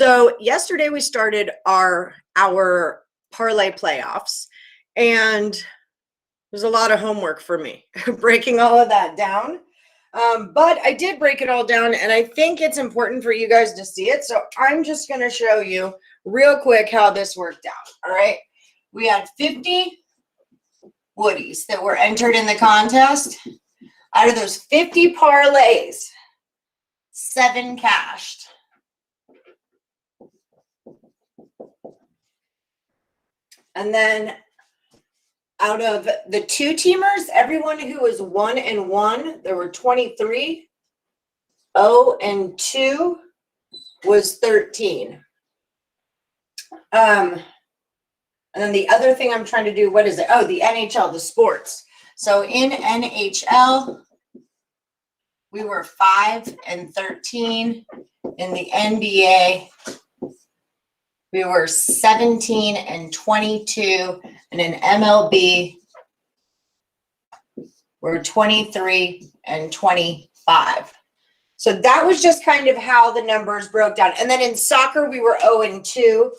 So yesterday we started our parlay playoffs, and there's a lot of homework for me breaking all of that down. But I did break it all down, and I think it's important for you guys to see it. So I'm just going to show you real quick how this worked out. All right. We had 50 woodies that were entered in the contest. Out of those 50 parlays, 7 cashed. And then out of the 2-teamers, everyone who was 1-1, there were 23. 0-2 was 13. And then the other thing I'm trying to do, what is it? Oh, the NHL, the sports. So in NHL, we were 5-13. In the NBA, we were 17-22. And in MLB, we're 23-25. So that was just kind of how the numbers broke down. And then in soccer, we were 0-2.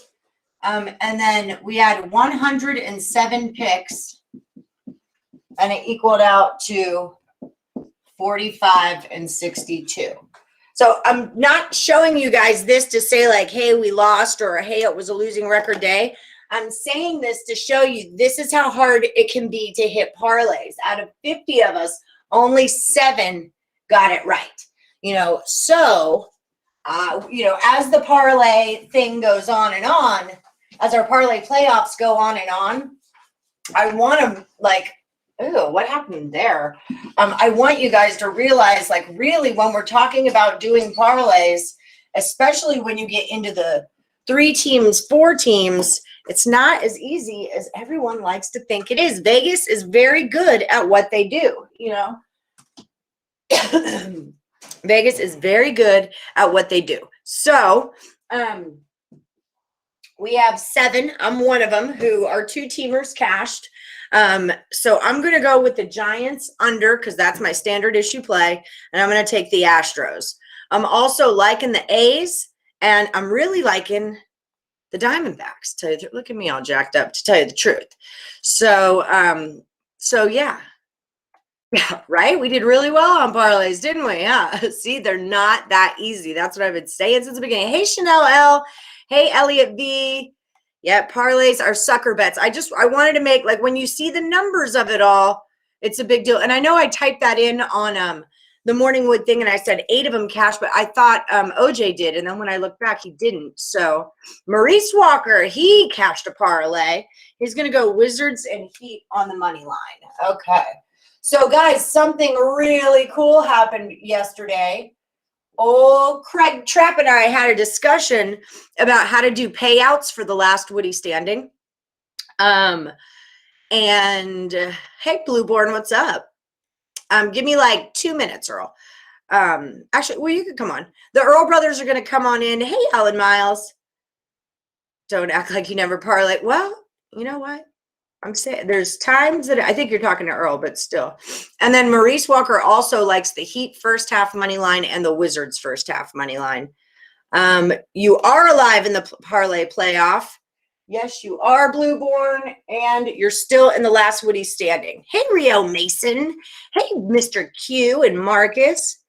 And then we had 107 picks, and it equaled out to 45-62. So I'm not showing you guys this to say like, hey, we lost, or hey, it was a losing record day. I'm saying this to show you this is how hard it can be to hit parlays. Out of 50 of us, only 7 got it right. So, as the parlay thing goes on and on, as our parlay playoffs go on and on, I want to what happened there? I want you guys to realize, really, when we're talking about doing parlays, especially when you get into the 3 teams, 4 teams, it's not as easy as everyone likes to think it is. Vegas is very good at what they do, Vegas is very good at what they do. So, we have 7. I'm one of them who are 2-teamers cashed. So I'm going to go with the Giants under because that's my standard issue play. And I'm going to take the Astros. I'm also liking the A's, and I'm really liking the Diamondbacks. Look at me all jacked up, to tell you the truth. So yeah. Yeah, right? We did really well on parlays, didn't we? Yeah. See, they're not that easy. That's what I've been saying since the beginning. Hey, Chanel L. Hey, Elliot V. Yeah, parlays are sucker bets. I wanted to make, when you see the numbers of it all, it's a big deal. And I know I typed that in on the Morningwood thing, and I said 8 of them cash, but I thought OJ did. And then when I looked back, he didn't. So Maurice Walker, he cashed a parlay. He's going to go Wizards and Heat on the money line. Okay. So, guys, something really cool happened yesterday. Old Craig Trapp and I had a discussion about how to do payouts for the last Woody standing. And hey, Blueborn, what's up? Give me 2 minutes, Earl. Actually, well, you could come on. The Earl brothers are going to come on in. Hey, Alan Miles. Don't act like you never parlay. Well, you know what? I'm saying there's times that I think you're talking to Earl, but still. And then Maurice Walker also likes the Heat first half money line and the Wizards first half money line. You are alive in the parlay playoff. Yes, you are, Blueborn, and you're still in the last Woody standing. Hey, Rio Mason. Hey, Mr. Q and Marcus.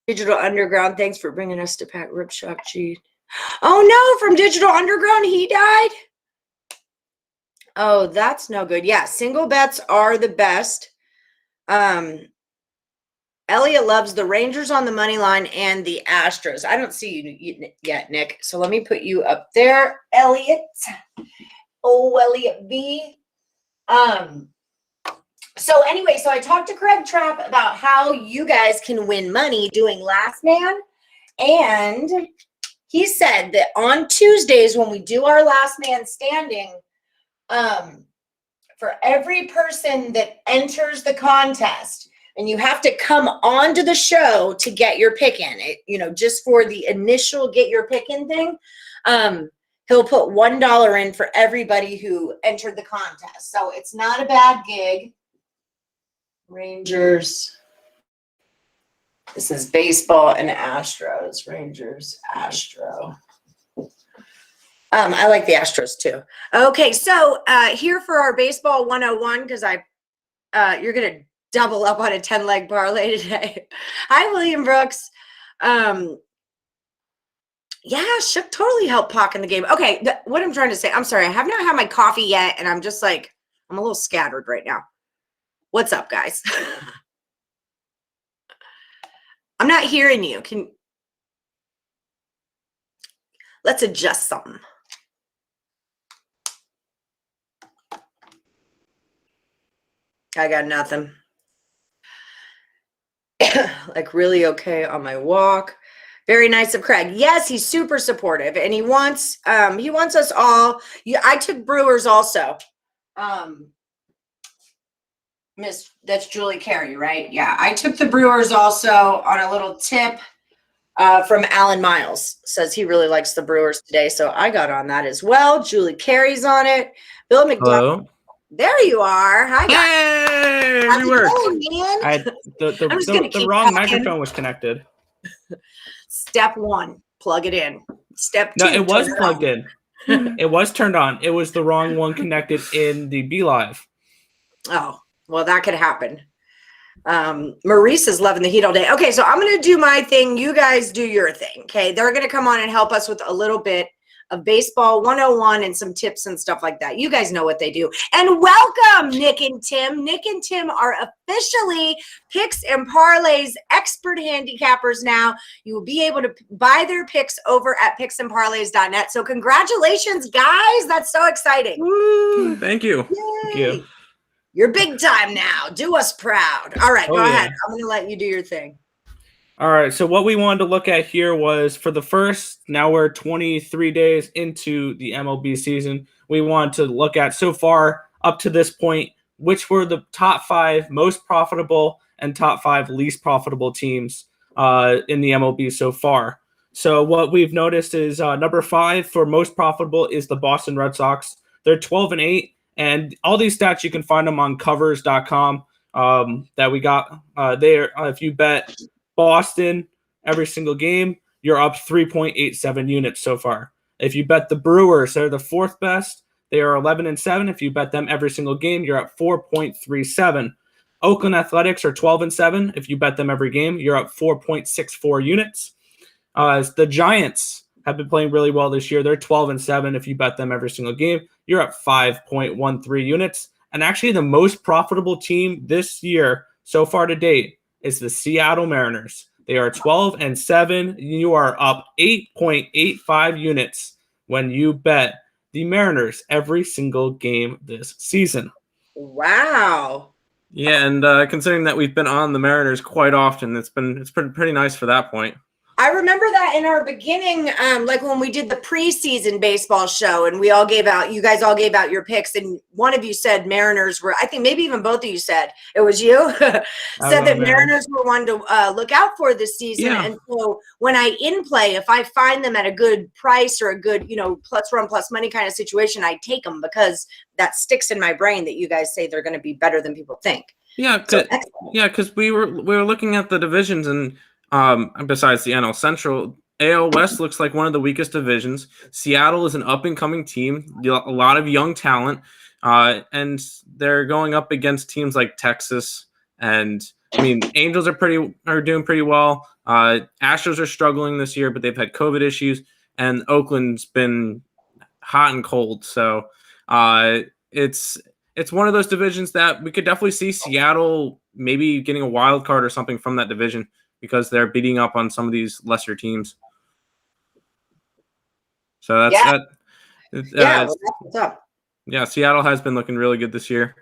Digital Underground, thanks for bringing us to Pat Ripshock. Gee. Oh, no, from Digital Underground, he died? Oh, that's no good. Yeah, single bets are the best. Elliot loves the Rangers on the money line and the Astros. I don't see you yet, Nick. So let me put you up there, Elliot. Oh, Elliot V. So anyway, so I talked to Craig Trapp about how you guys can win money doing Last Man. And he said that on Tuesdays when we do our Last Man Standing, for every person that enters the contest, and you have to come onto the show to get your pick in it, just for the initial get your pick in thing, he'll put $1 in for everybody who entered the contest. So it's not a bad gig. Rangers. This is baseball and Astros. Rangers, Astro. I like the Astros too. Okay, so here for our baseball 101, because you're gonna double up on a 10-leg parlay today. Hi, William Brooks. Yeah, should totally help Pock in the game. Okay, what I'm trying to say, I'm sorry, I have not had my coffee yet, and I'm just like, I'm a little scattered right now. What's up, guys? I'm not hearing you. Let's adjust something. I got nothing. Like really okay on my walk. Very nice of Craig. Yes, he's super supportive, and he wants us all. I took Brewers also. That's Julie Carey, right? Yeah, I took the Brewers also on a little tip from Alan Miles. Says he really likes the Brewers today, so I got on that as well. Julie Carey's on it. Bill McDonough. Hello. There you are. Hi, guys. Hey, How's we it worked. going, man? The wrong microphone was connected. Step 1, plug it in. Step 2, No, it was plugged in. It was turned on. It was the wrong one connected in the Be Live. Oh, well, that could happen. Maurice is loving the heat all day. Okay, so I'm going to do my thing. You guys do your thing. Okay, they're going to come on and help us with a little bit of baseball 101 and some tips and stuff like that. You guys know what they do. And welcome, Nick and Tim. Nick and Tim are officially picks and parlays expert handicappers now. You will be able to buy their picks over at picksandparlays.net. So congratulations, guys. That's so exciting. Woo, thank you. Yay. Thank you. You're big time now. Do us proud. All right, go ahead. I'm going to let you do your thing. All right, so what we wanted to look at here was for the first, now we're 23 days into the MLB season, we wanted to look at so far up to this point, which were the top 5 most profitable and top 5 least profitable teams in the MLB so far. So what we've noticed is number 5 for most profitable is the Boston Red Sox. They're 12-8, and all these stats, you can find them on covers.com that we got there. If you bet Boston every single game, you're up 3.87 units so far. If you bet the Brewers, they're the 4th best. They are 11-7. If you bet them every single game, you're up 4.37. Oakland Athletics are 12-7. If you bet them every game, you're up 4.64 units. The Giants have been playing really well this year. They're 12-7. If you bet them every single game, you're up 5.13 units. And actually, the most profitable team this year so far to date is the Seattle Mariners. They are 12-7. You are up 8.85 units when you bet the Mariners every single game this season. Wow. Yeah, and considering that we've been on the Mariners quite often, it's been pretty nice for that point. I remember that in our beginning, like when we did the preseason baseball show and you guys all gave out your picks, and one of you said Mariners were, I think maybe even both of you said, it was you, said that Mariners were one to look out for this season. Yeah. And so when I in-play, if I find them at a good price or a good, plus run, plus money kind of situation, I take them because that sticks in my brain that you guys say they're going to be better than people think. Yeah, because we were looking at the divisions, and besides the NL Central, AL West looks like one of the weakest divisions. Seattle is an up-and-coming team, a lot of young talent, and they're going up against teams like Texas. And Angels are doing pretty well. Astros are struggling this year, but they've had COVID issues, and Oakland's been hot and cold. So it's one of those divisions that we could definitely see Seattle maybe getting a wild card or something from that division, because they're beating up on some of these lesser teams. So that's what's up. Yeah, Seattle has been looking really good this year.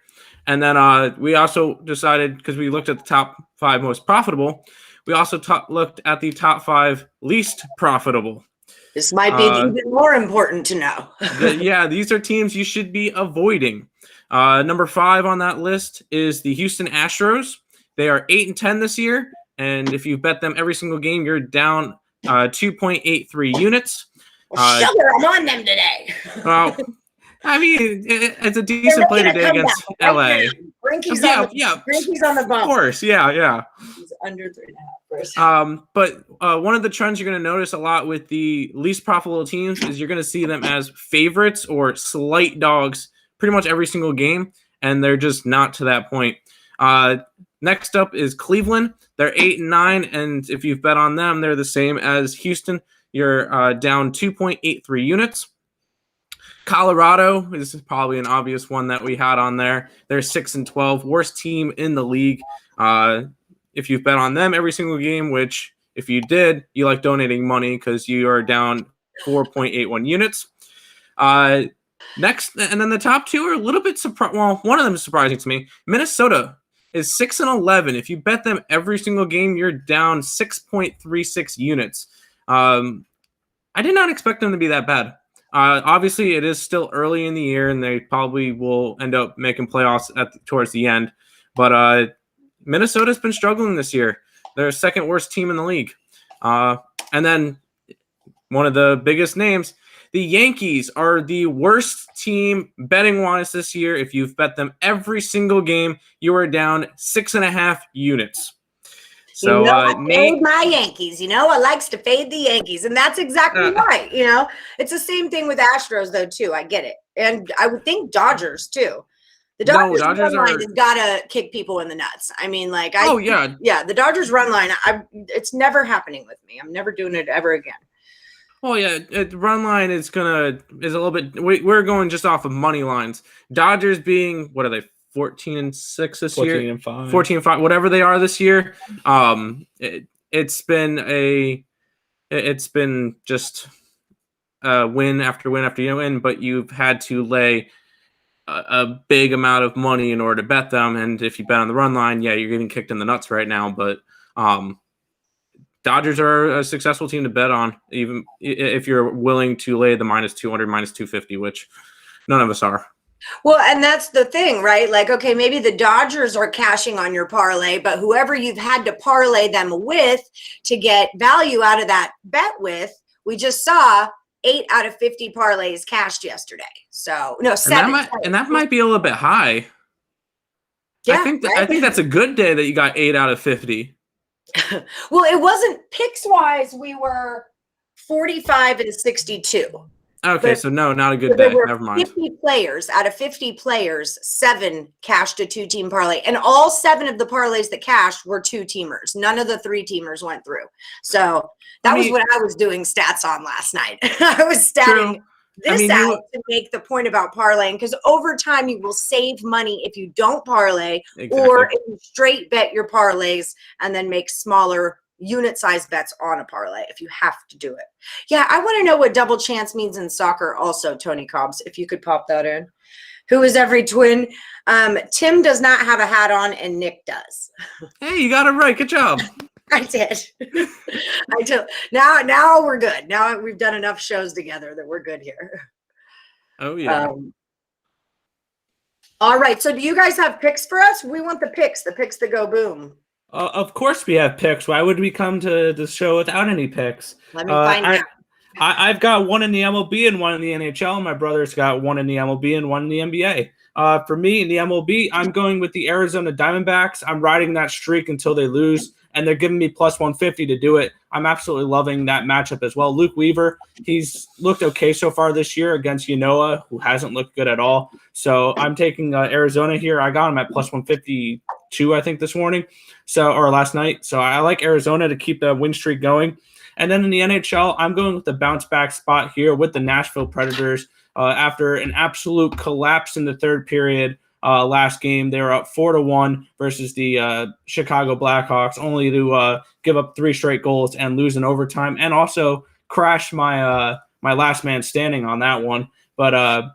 And then we also decided, because we looked at the top 5 most profitable, we also looked at the top 5 least profitable. This might be even more important to know. These are teams you should be avoiding. Number 5 on that list is the Houston Astros. They are 8-10 this year. And if you bet them every single game, you're down 2.83 units. Sugar, I'm on them today. I mean, it's a They're decent play making a today comeback against right LA. now. Brinky's Yeah, on the yeah, Brinky's on the of bump. course. Yeah. He's under 3.5%. But one of the trends you're going to notice a lot with the least profitable teams is you're going to see them as favorites or slight dogs pretty much every single game, and they're just not to that point. Next up is Cleveland. They're 8-9, and if you've bet on them, they're the same as Houston. You're down 2.83 units. Colorado is probably an obvious one that we had on there. They're 6-12, worst team in the league. If you've bet on them every single game, which if you did, you like donating money because you are down 4.81 units. Next, and then the top two are a little bit surprising. Well, one of them is surprising to me. Minnesota is 6-11. If you bet them every single game, you're down 6.36 units. I did not expect them to be that bad. Obviously, it is still early in the year, and they probably will end up making playoffs towards the end. But Minnesota's been struggling this year. They're the second worst team in the league. And then one of the biggest names, the Yankees are the worst team betting-wise this year. If you've bet them every single game, you are down 6.5 units. So, I fade my Yankees. I likes to fade the Yankees, and that's exactly right. It's the same thing with Astros, though, too. I get it, and I would think Dodgers too. The Dodgers run line has got to kick people in the nuts. I mean, the Dodgers run line. It's never happening with me. I'm never doing it ever again. Oh yeah, run line is a little bit. We're going just off of money lines. Dodgers being, what are they, 14-6 this year? 14-5. 14-5, whatever they are this year. It's been just win after win after win, but you've had to lay a big amount of money in order to bet them. And if you bet on the run line, yeah, you're getting kicked in the nuts right now. But Dodgers are a successful team to bet on, even if you're willing to lay the -200, -250, which none of us are. Well, and that's the thing, right? Like, okay, maybe the Dodgers are cashing on your parlay, but whoever you've had to parlay them with to get value out of that bet with, we just saw 8 out of 50 parlays cashed yesterday. So, no, 7. And that might be a little bit high. Yeah, I think that's a good day that you got 8 out of 50. Well, it wasn't picks wise. We were 45 and 62. Okay, so no, not a good day. Never mind. 50 players out of 50 players, 7 cashed a 2-team parlay, and all 7 of the parlays that cashed were 2-teamers. None of the 3-teamers went through. So that was what I was doing stats on last night. I was statting this out to make the point about parlaying, because over time you will save money if you don't parlay, or if you straight bet your parlays and then make smaller unit size bets on a parlay if you have to do it. Yeah, I want to know what double chance means in soccer also, Tony Cobbs, if you could pop that in. Who is every twin? Tim does not have a hat on and Nick does. Hey, you got it right. Good job. I did. I did. Now we're good. Now we've done enough shows together that we're good here. Oh, yeah. All right. So do you guys have picks for us? We want the picks that go boom. Of course we have picks. Why would we come to the show without any picks? Let me find out. I've got one in the MLB and one in the NHL. My brother's got one in the MLB and one in the NBA. For me, in the MLB, I'm going with the Arizona Diamondbacks. I'm riding that streak until they lose, and they're giving me plus 150 to do it. I'm absolutely loving that matchup as well. Luke Weaver, he's looked okay so far this year against Yanoa, who hasn't looked good at all. So I'm taking Arizona here. I got him at plus 152, I think, this morning, or last night. So I like Arizona to keep the win streak going. And then in the NHL, I'm going with the bounce back spot here with the Nashville Predators. After an absolute collapse in the third period last game, they were up 4-1 versus the Chicago Blackhawks, only to give up 3 straight goals and lose in overtime, and also crash my last man standing on that one. But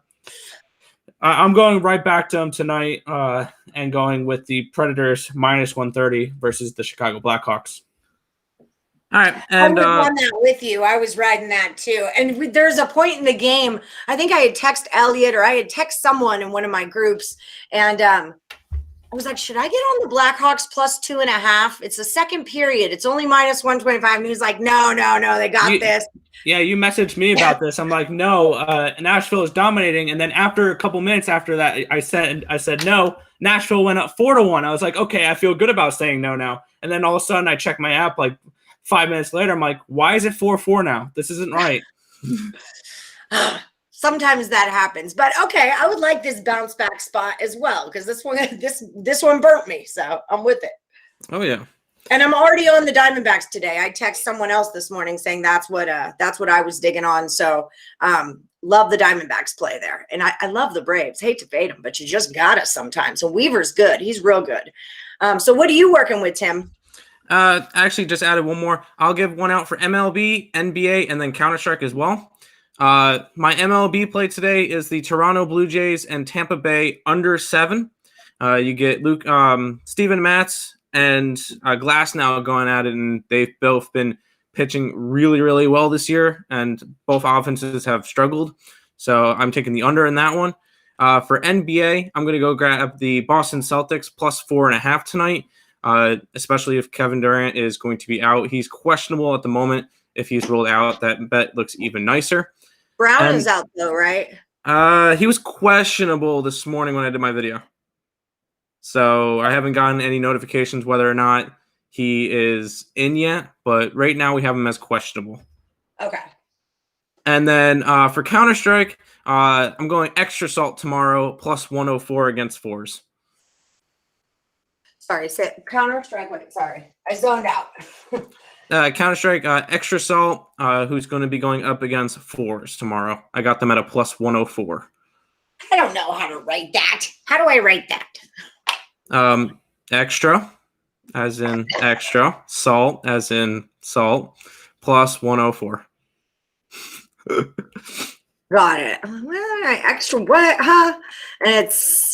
I'm going right back to them tonight and going with the Predators minus 130 versus the Chicago Blackhawks. All right, and I was on that with you. I was riding that too. And there's a point in the game, I think I had text Elliot or I had text someone in one of my groups, and I was like, should I get on the Blackhawks plus 2.5? It's the second period. It's only minus 125. And he was like, no, they got this. Yeah, you messaged me about this. I'm like, no, Nashville is dominating. And then after a couple minutes after that, I said no. Nashville went up 4-1. I was like, okay, I feel good about saying no now. And then all of a sudden I check my app like 5 minutes later. I'm like, why is it 4-4 now? This isn't right. Sometimes that happens, but okay, I would like this bounce back spot as well because this one burnt me, so I'm with it. Oh yeah, and I'm already on the Diamondbacks today. I text someone else this morning saying that's what I was digging on. So love the Diamondbacks play there, and I love the Braves. Hate to fade them, but you just got us sometimes. So Weaver's good; he's real good. So what are you working with, Tim? I actually just added one more. I'll give one out for MLB, NBA, and then Counter-Strike as well. My MLB play today is the Toronto Blue Jays and Tampa Bay under 7. You get Steven Matz and Glass now going at it, and they've both been pitching really, really well this year, and both offenses have struggled. So I'm taking the under in that one. For NBA, I'm going to go grab the Boston Celtics plus 4.5 tonight, especially if Kevin Durant is going to be out. He's questionable at the moment. If he's ruled out, that bet looks even nicer. Brown is out though, right? He was questionable this morning when I did my video. So I haven't gotten any notifications whether or not he is in yet, but right now we have him as questionable. Okay. And then for Counter-Strike, I'm going extra salt tomorrow, plus 104 against 4s. Sorry, say Counter-Strike. Wait, sorry. I zoned out. Counter-Strike, extra salt, who's going to be going up against 4s tomorrow. I got them at a plus 104. I don't know how to write that. How do I write that? Extra, as in extra, salt, as in salt, plus 104. Got it. Extra what? Huh? And it's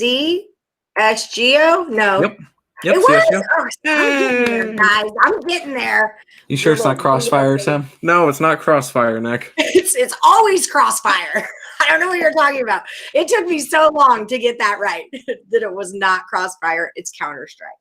CSGO? No. Yep. It was. Oh, I'm getting there, guys. I'm getting there. You sure it's not Crossfire, Tim? No, it's not Crossfire, Nick. It's always Crossfire. I don't know what you're talking about. It took me so long to get that right that it was not Crossfire. It's Counter-Strike.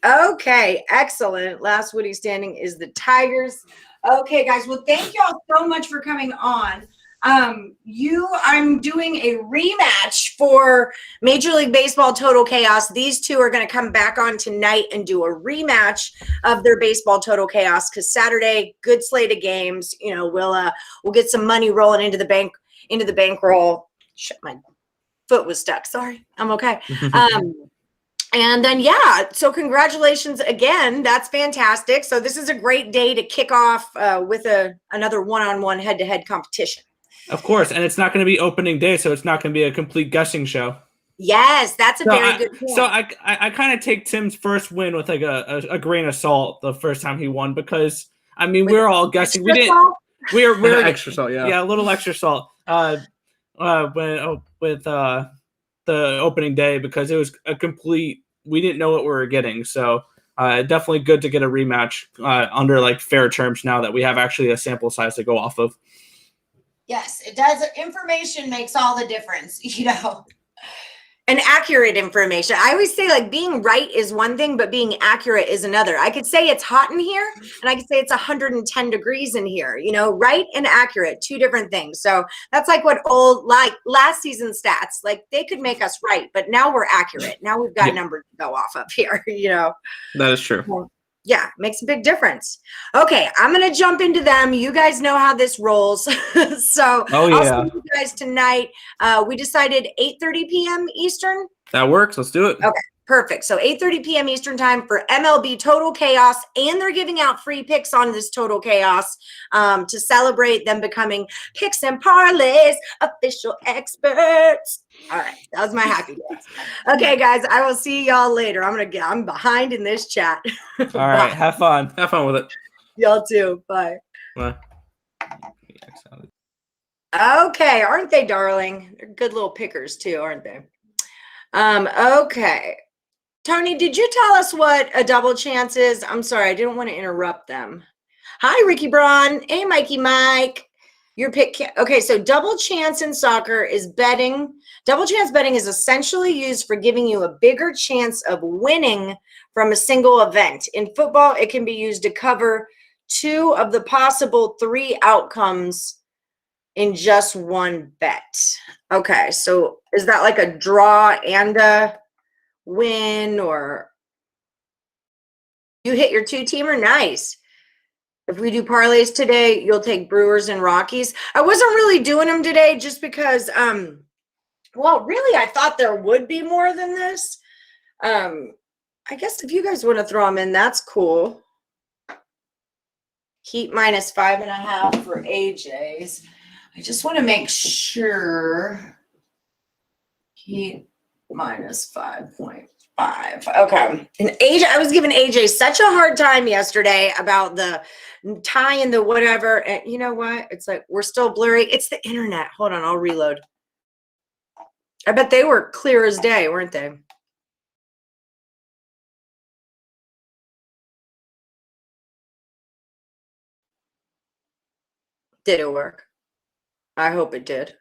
Okay, excellent. Last Woody standing is the Tigers. Okay, guys. Well, thank y'all so much for coming on. I'm doing a rematch for Major League Baseball Total Chaos. These two are going to come back on tonight and do a rematch of their Baseball Total Chaos because Saturday, good slate of games. You know, we'll get some money rolling into the bankroll. Shit, my foot was stuck. Sorry, I'm okay. And then, yeah, so congratulations again. That's fantastic. So this is a great day to kick off with another one-on-one head-to-head competition. Of course, and it's not going to be opening day, so it's not going to be a complete guessing show. Yes, that's a very good point. So I kind of take Tim's first win with like a grain of salt the first time he won because I mean we're all guessing. We're extra salt, yeah, a little extra salt. With the opening day because it was a complete. We didn't know what we were getting, so definitely good to get a rematch under like fair terms now that we have actually a sample size to go off of. Yes, it does. Information makes all the difference, you know. And accurate information. I always say like being right is one thing, but being accurate is another. I could say it's hot in here and I could say it's 110 degrees in here, you know, right and accurate, two different things. So that's like what like last season stats, like they could make us right, but now we're accurate. Now we've got numbers to go off of here, you know. That is true. Yeah, makes a big difference. Okay, I'm going to jump into them. You guys know how this rolls. So I'll see you guys tonight. We decided 8:30 p.m. Eastern. That works. Let's do it. Okay, perfect. So 8:30 p.m. Eastern time for MLB Total Chaos. And they're giving out free picks on this Total Chaos to celebrate them becoming Picks and Parlays official experts. All right, that was my happy dance. Okay, guys, I will see y'all later. I'm behind in this chat. All right, have fun. Have fun with it. Y'all too. Bye. Bye. Okay, aren't they, darling? They're good little pickers too, aren't they? Okay. Tony, did you tell us what a double chance is? I'm sorry, I didn't want to interrupt them. Hi, Ricky Braun. Hey, Mikey Mike. Your pick. Okay, so double chance in soccer is betting. Double chance betting is essentially used for giving you a bigger chance of winning from a single event. In football, it can be used to cover 2 of the possible 3 outcomes in just one bet. Okay, so is that like a draw and a win, or you hit your 2-teamer? Nice. If we do parlays today, you'll take Brewers and Rockies. I wasn't really doing them today just because, well, really, I thought there would be more than this. I guess if you guys want to throw them in, that's cool. Heat minus 5.5 for AJ's. I just want to make sure. Heat minus 5.5. Okay. And AJ, I was giving AJ such a hard time yesterday about the tie and the whatever. And you know what? It's like we're still blurry. It's the internet. Hold on, I'll reload. I bet they were clear as day, weren't they? Did it work? I hope it did.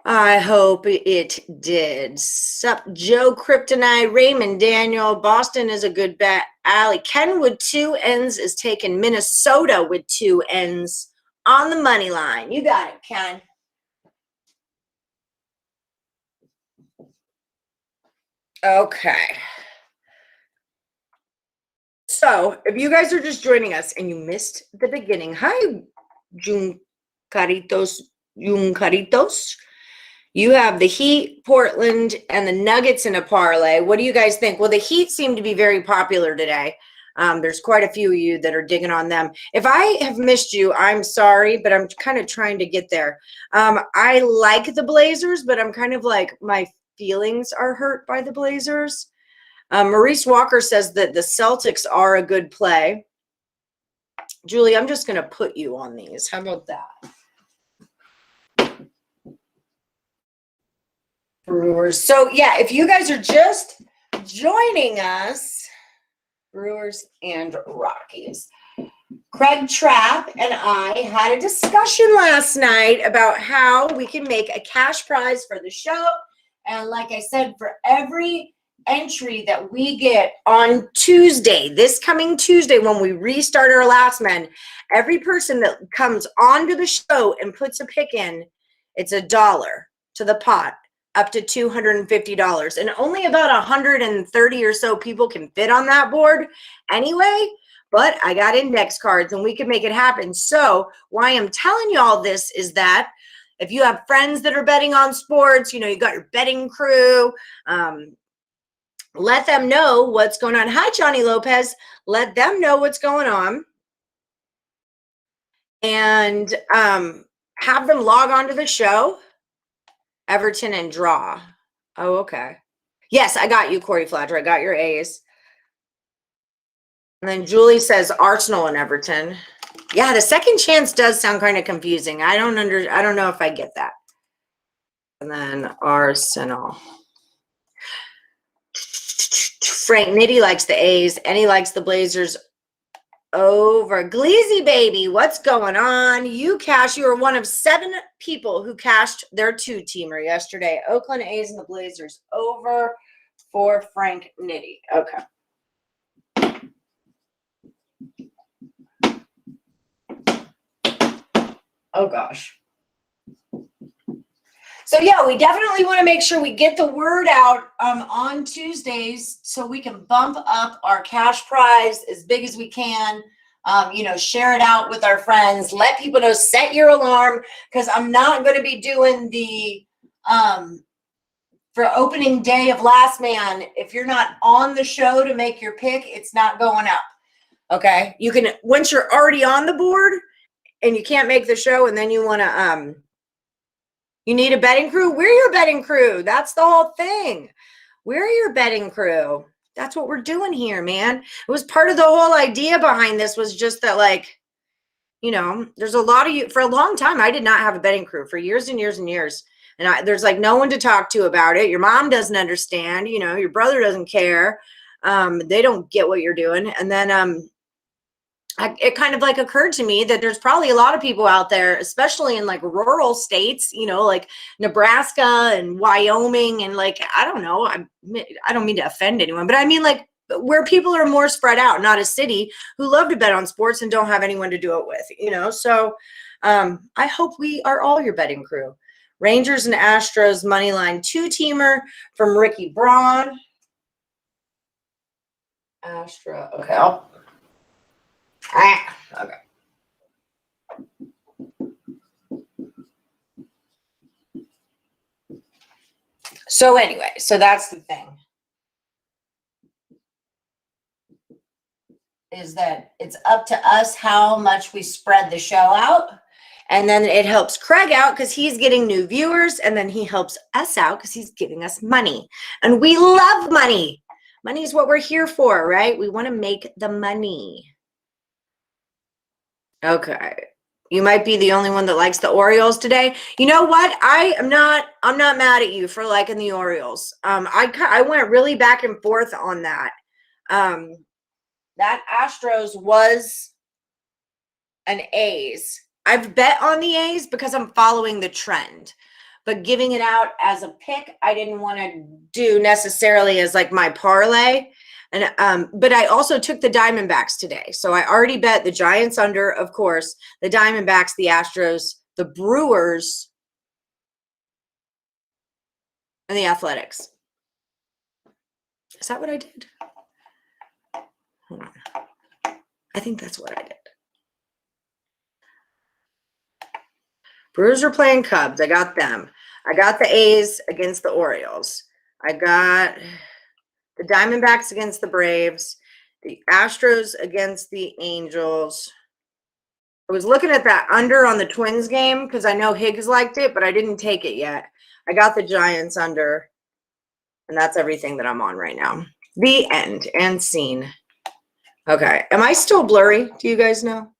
I hope it did. Sup, Joe Kryptonite, Raymond Daniel. Boston is a good bet. Allie, Kenwood 2 ends is taking Minnesota with 2 ends on the money line. You got it, Ken. Okay. So if you guys are just joining us and you missed the beginning, hi, Juncaritos. You have the Heat, Portland, and the Nuggets in a parlay. What do you guys think? Well, the Heat seem to be very popular today. There's quite a few of you that are digging on them. If I have missed you, I'm sorry, but I'm kind of trying to get there. I like the Blazers, but I'm kind of like my feelings are hurt by the Blazers. Maurice Walker says that the Celtics are a good play. Julie, I'm just going to put you on these. How about that? Brewers. So, yeah, if you guys are just joining us, Brewers and Rockies. Craig Trapp and I had a discussion last night about how we can make a cash prize for the show. And like I said, for every entry that we get on Tuesday, this coming Tuesday, when we restart our Last Men, every person that comes onto the show and puts a pick in, it's $1 to the pot, up to $250. And only about 130 or so people can fit on that board anyway. But I got index cards and we can make it happen. So why I'm telling you all this is that if you have friends that are betting on sports, you know, you got your betting crew, let them know what's going on. Hi, Johnny Lopez. Let them know what's going on. And have them log on to the show. Everton and draw. Oh, okay. Yes, I got you, Corey Fladger. I got your A's. And then Julie says Arsenal and Everton. Yeah, the second chance does sound kind of confusing. I don't know if I get that. And then Arsenal. Frank Nitty likes the A's and he likes the Blazers over. Gleazy baby, what's going on? You were one of 7 people who cashed their 2-teamer yesterday. Oakland A's and the Blazers over for Frank Nitty. Okay. Oh gosh. So yeah, we definitely want to make sure we get the word out on Tuesdays so we can bump up our cash prize as big as we can. You know, share it out with our friends. Let people know, set your alarm, because I'm not going to be doing the for opening day of Last Man. If you're not on the show to make your pick, it's not going up. Okay. You can, once you're already on the board and you can't make the show and then you want to, you need a betting crew? We're your betting crew. That's the whole thing. We're your betting crew. That's what we're doing here, man. It was part of the whole idea behind this was just that, like, you know, there's a lot of you. For a long time, I did not have a betting crew for years and years and years. And there's like no one to talk to about it. Your mom doesn't understand. You know, your brother doesn't care. They don't get what you're doing. And then it kind of like occurred to me that there's probably a lot of people out there, especially in like rural states, like Nebraska and Wyoming and like, I don't know, I don't mean to offend anyone, but I mean like where people are more spread out, not a city, who love to bet on sports and don't have anyone to do it with, So I hope we are all your betting crew. Rangers and Astros money line 2-teamer from Ricky Braun. Okay. Okay. So anyway, so that's the thing. Is that it's up to us how much we spread the show out. And then it helps Craig out because he's getting new viewers. And then he helps us out because he's giving us money. And we love money. Money is what we're here for, right? We want to make the money. Okay. You might be the only one that likes the Orioles today. You know what? I'm not mad at you for liking the Orioles. I went really back and forth on that. That Astros was an A's. I've bet on the A's because I'm following the trend. But giving it out as a pick, I didn't want to do necessarily as like my parlay. And but I also took the Diamondbacks today. So I already bet the Giants under, of course, the Diamondbacks, the Astros, the Brewers, and the Athletics. Is that what I did? Hold on. I think that's what I did. Brewers are playing Cubs. I got them. I got the A's against the Orioles. I got the Diamondbacks against the Braves. The Astros against the Angels. I was looking at that under on the Twins game because I know Higgs liked it, but I didn't take it yet. I got the Giants under. And that's everything that I'm on right now. The end and scene. Okay. Am I still blurry? Do you guys know?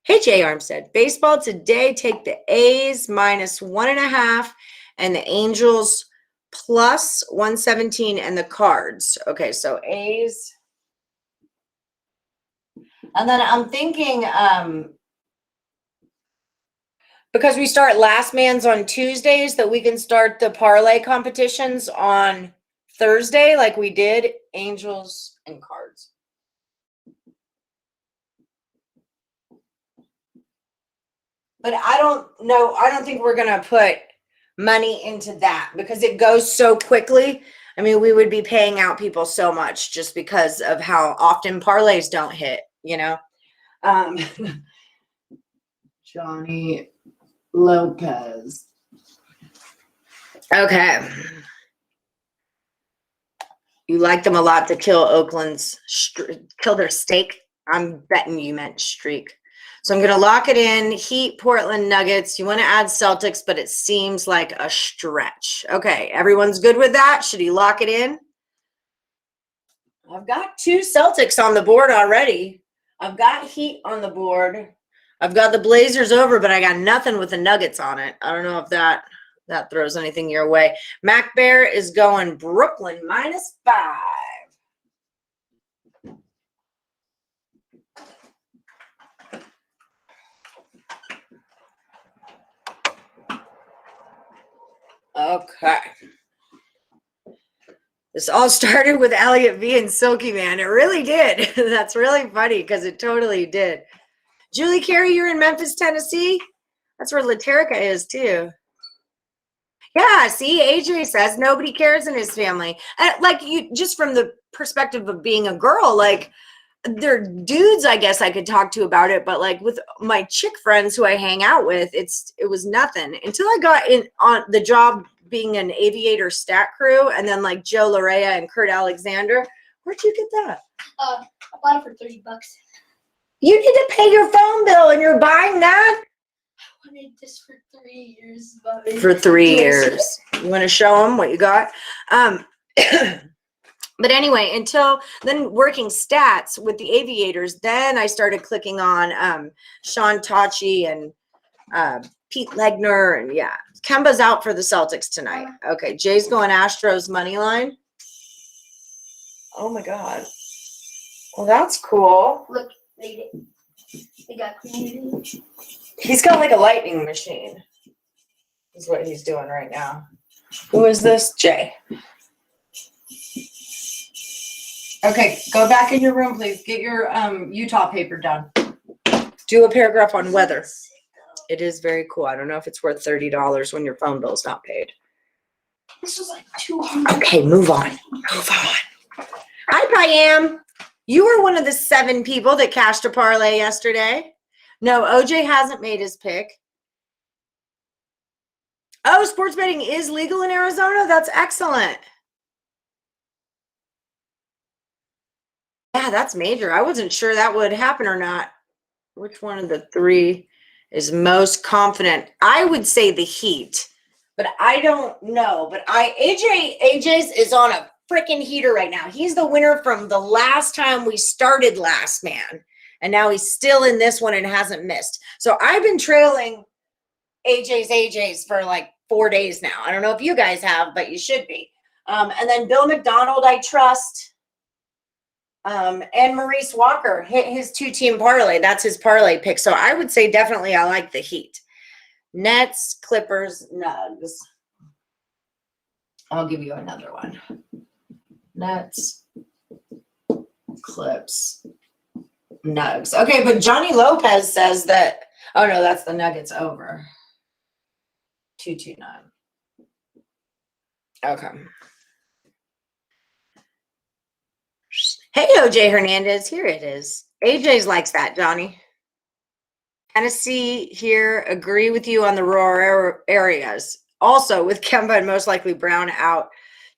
Hey, Jay Armstead. Baseball today, take the A's -1.5 and the Angels +117 and the Cards. Okay, so A's. And then I'm thinking, because we start last man's on Tuesdays, that we can start the parlay competitions on Thursday like we did Angels and Cards. But I don't know. I don't think we're going to put money into that because it goes so quickly. I mean, we would be paying out people so much just because of how often parlays don't hit, Johnny Lopez. Okay. You like them a lot to kill Oakland's, kill their steak. I'm betting you meant streak. So I'm going to lock it in. Heat, Portland, Nuggets. You want to add Celtics, but it seems like a stretch. Okay, everyone's good with that? Should he lock it in? I've got 2 Celtics on the board already. I've got Heat on the board. I've got the Blazers over, but I got nothing with the Nuggets on it. I don't know if that throws anything your way. Mac Bear is going Brooklyn -5. Okay. This all started with Elliot V and Silky Man. It really did. That's really funny because it totally did. Julie Carey, you're in Memphis, Tennessee? That's where Laterica is, too. Yeah, see, AJ says nobody cares in his family. Like, you just from the perspective of being a girl, like, they're dudes, I guess I could talk to about it, but like with my chick friends who I hang out with, it was nothing until I got in on the job being an aviator stat crew, and then like Joe Larea and Kurt Alexander. Where'd you get that? I bought it for $30. You need to pay your phone bill, and you're buying that? I wanted this for 3 years. But For 3 years. You want to show them what you got? But anyway, until then working stats with the aviators, then I started clicking on Sean Tachi and Pete Legner. And yeah, Kemba's out for the Celtics tonight. Okay, Jay's going Astros money line. Oh my God. Well, that's cool. Look, they did. They got creative. He's got like a lightning machine. Is what he's doing right now. Who is this? Jay. Okay, go back in your room, please. Get your Utah paper done. Do a paragraph on weather. It is very cool. I don't know if it's worth $30 when your phone bill's not paid. This was like 200. Okay, move on. Move on. Hi, Payam. You were one of the 7 people that cashed a parlay yesterday. No, OJ hasn't made his pick. Oh, sports betting is legal in Arizona? That's excellent. Yeah, that's major. I wasn't sure that would happen or not. Which one of the 3 is most confident? I would say the Heat, but I don't know. But AJ's is on a freaking heater right now. He's the winner from the last time we started Last Man, and now he's still in this one and hasn't missed. So I've been trailing AJ's for like 4 days now. I don't know if you guys have, but you should be. And then Bill McDonald, I trust. And Maurice Walker hit his 2-team parlay. That's his parlay pick. So I would say definitely I like the Heat. Nets, Clippers, Nugs. I'll give you another one. Nets, Clips, Nugs. Okay, but Johnny Lopez says that, oh no, that's the Nuggets over. 229. Okay. Hey, OJ Hernandez, here it is. AJ's likes that, Johnny. Tennessee here, agree with you on the rural areas. Also, with Kemba and most likely Brown out,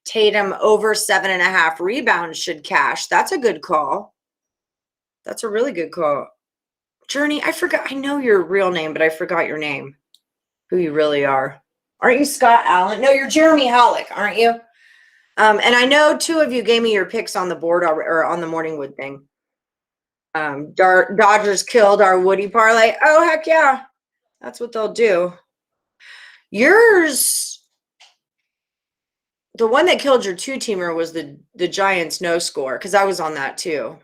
Tatum over 7.5 rebounds should cash. That's a good call. That's a really good call. Journey, I forgot. I know your real name, but I forgot your name. Who you really are. Aren't you Scott Allen? No, you're Jeremy Halleck, aren't you? And I know 2 of you gave me your picks on the board or on the Morningwood thing. Dodgers killed our Woody parlay. Oh, heck yeah. That's what they'll do. Yours, the one that killed your 2-teamer was the Giants no score, because I was on that too.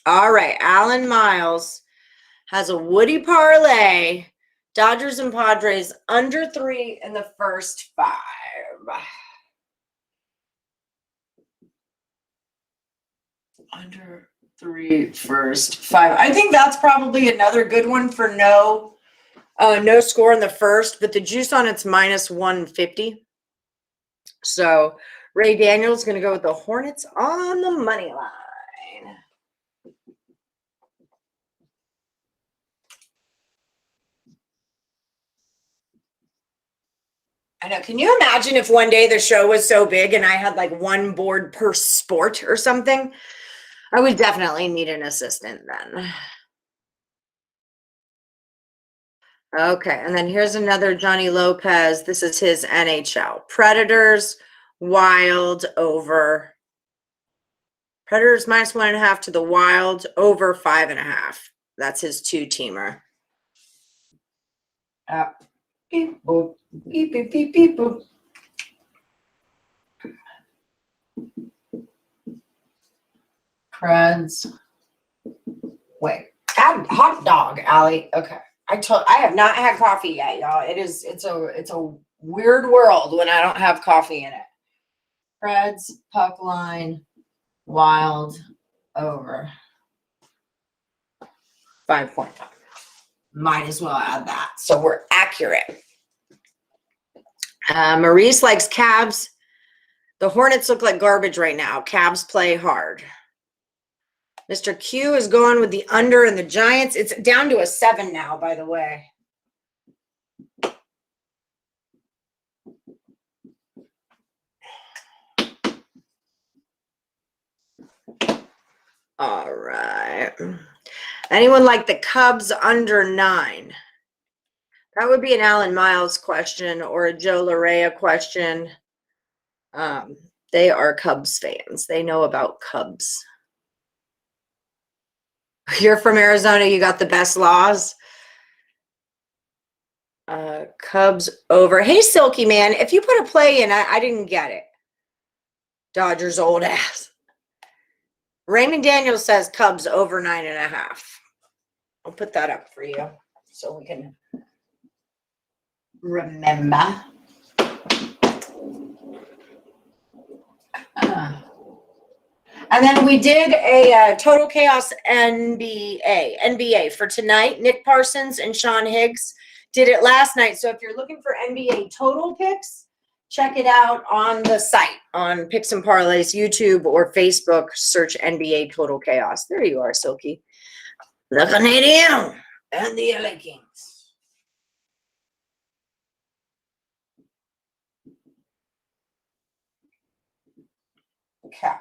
All right. Alan Miles has a Woody parlay. Dodgers and Padres under 3 in the first 5. Under 3 first 5. I think that's probably another good one for no score in the first, but the juice on it's minus 150. So Ray Daniels going to go with the Hornets on the money line. I know. Can you imagine if one day the show was so big and I had like 1 board per sport or something? I would definitely need an assistant then. Okay, and then here's another Johnny Lopez. This is his NHL. Predators, Wild, over. Predators minus 1.5 to the Wild, over 5.5. That's his 2-teamer. Beep, boop, beep, beep, beep, beep, boop. Preds. Wait, add hot dog, Allie. Okay. I have not had coffee yet, y'all. It's a weird world when I don't have coffee in it. Preds, puck line, Wild, over 5.5. Might as well add that. So we're accurate. Maurice likes Cavs. The Hornets look like garbage right now. Cavs play hard. Mr. Q is going with the under and the Giants. It's down to a 7 now, by the way. All right. Anyone like the Cubs under 9? That would be an Alan Miles question or a Joe Larea question. They are Cubs fans. They know about Cubs. You're from Arizona. You got the best laws. Cubs over. Hey, Silky Man, if you put a play in, I didn't get it. Dodgers old ass. Raymond Daniels says Cubs over 9.5. I'll put that up for you so we can remember. And then we did a Total Chaos NBA for tonight. Nick Parsons and Sean Higgs did it last night. So if you're looking for NBA total picks, check it out on the site on Picks and Parlays, YouTube or Facebook. Search NBA Total Chaos. There you are, Silky. The Canadian and the LA Kings. Okay.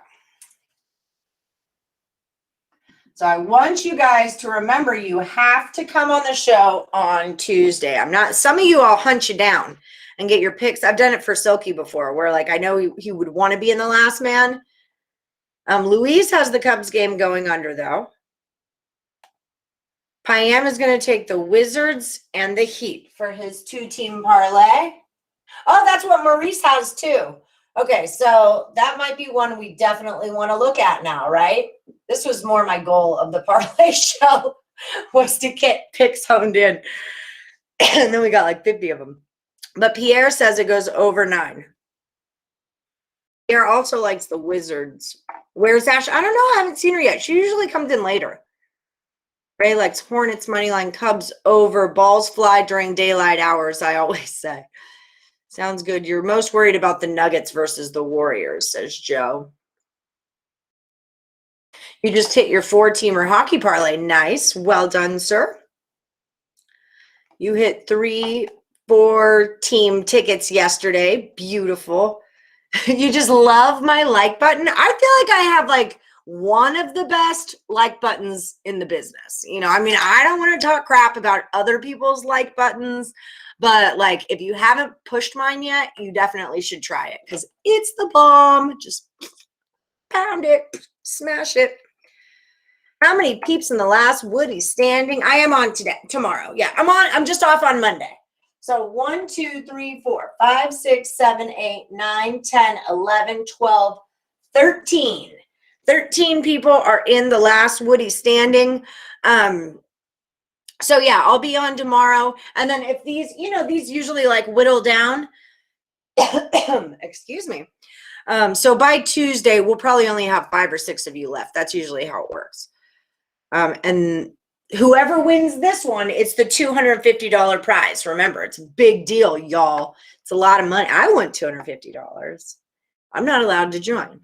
So I want you guys to remember you have to come on the show on Tuesday. Some of you I'll hunt you down and get your picks. I've done it for Silky before where like I know he would want to be in the last man. Louise has the Cubs game going under though. Payam is going to take the Wizards and the Heat for his 2-team parlay. Oh, that's what Maurice has too. Okay, so that might be one we definitely want to look at now, right? This was more my goal of the parlay show was to get picks honed in. And then we got like 50 of them. But Pierre says it goes over 9. Pierre also likes the Wizards. Where's Ash? I don't know. I haven't seen her yet. She usually comes in later. Ray likes Hornets, moneyline, Cubs over, balls fly during daylight hours, I always say. Sounds good. You're most worried about the Nuggets versus the Warriors, says Joe. You just hit your 4-teamer hockey parlay. Nice. Well done, sir. You hit 3 4-team tickets yesterday. Beautiful. You just love my like button. I feel like I have like one of the best like buttons in the business. You know, I mean, I don't want to talk crap about other people's like buttons, but like if you haven't pushed mine yet, you definitely should try it because it's the bomb. Just pound it, smash it. How many peeps in the last Woody standing? I am on tomorrow. Yeah, I'm just off on Monday. So 1, 2, 3, 4, 5, 6, 7, 8, 9, 10, 11, 12, 13. 13 people are in the last Woody standing. So yeah, I'll be on tomorrow. And then if these, these usually like whittle down. Excuse me. So by Tuesday, we'll probably only have 5 or 6 of you left. That's usually how it works. And whoever wins this one, it's the $250 prize. Remember, it's a big deal, y'all. It's a lot of money. I want $250. I'm not allowed to join.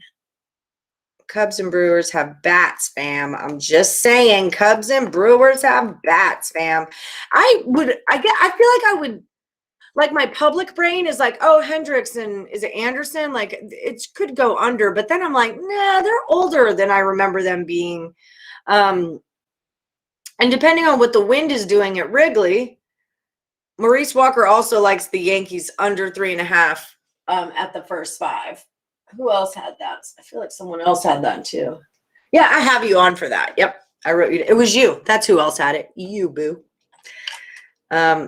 Cubs and Brewers have bats, fam. I'm just saying, Cubs and Brewers have bats, fam. I feel like I would, like my public brain is like, oh, Hendricks and is it Anderson? Like it could go under, but then I'm like, nah, they're older than I remember them being. And depending on what the wind is doing at Wrigley, Maurice Walker also likes the Yankees under 3.5 at the first 5. Who else had that? I feel like someone else had that too. Yeah, I have you on for that. Yep, I wrote you. It was you. That's who else had it. You, boo. OJ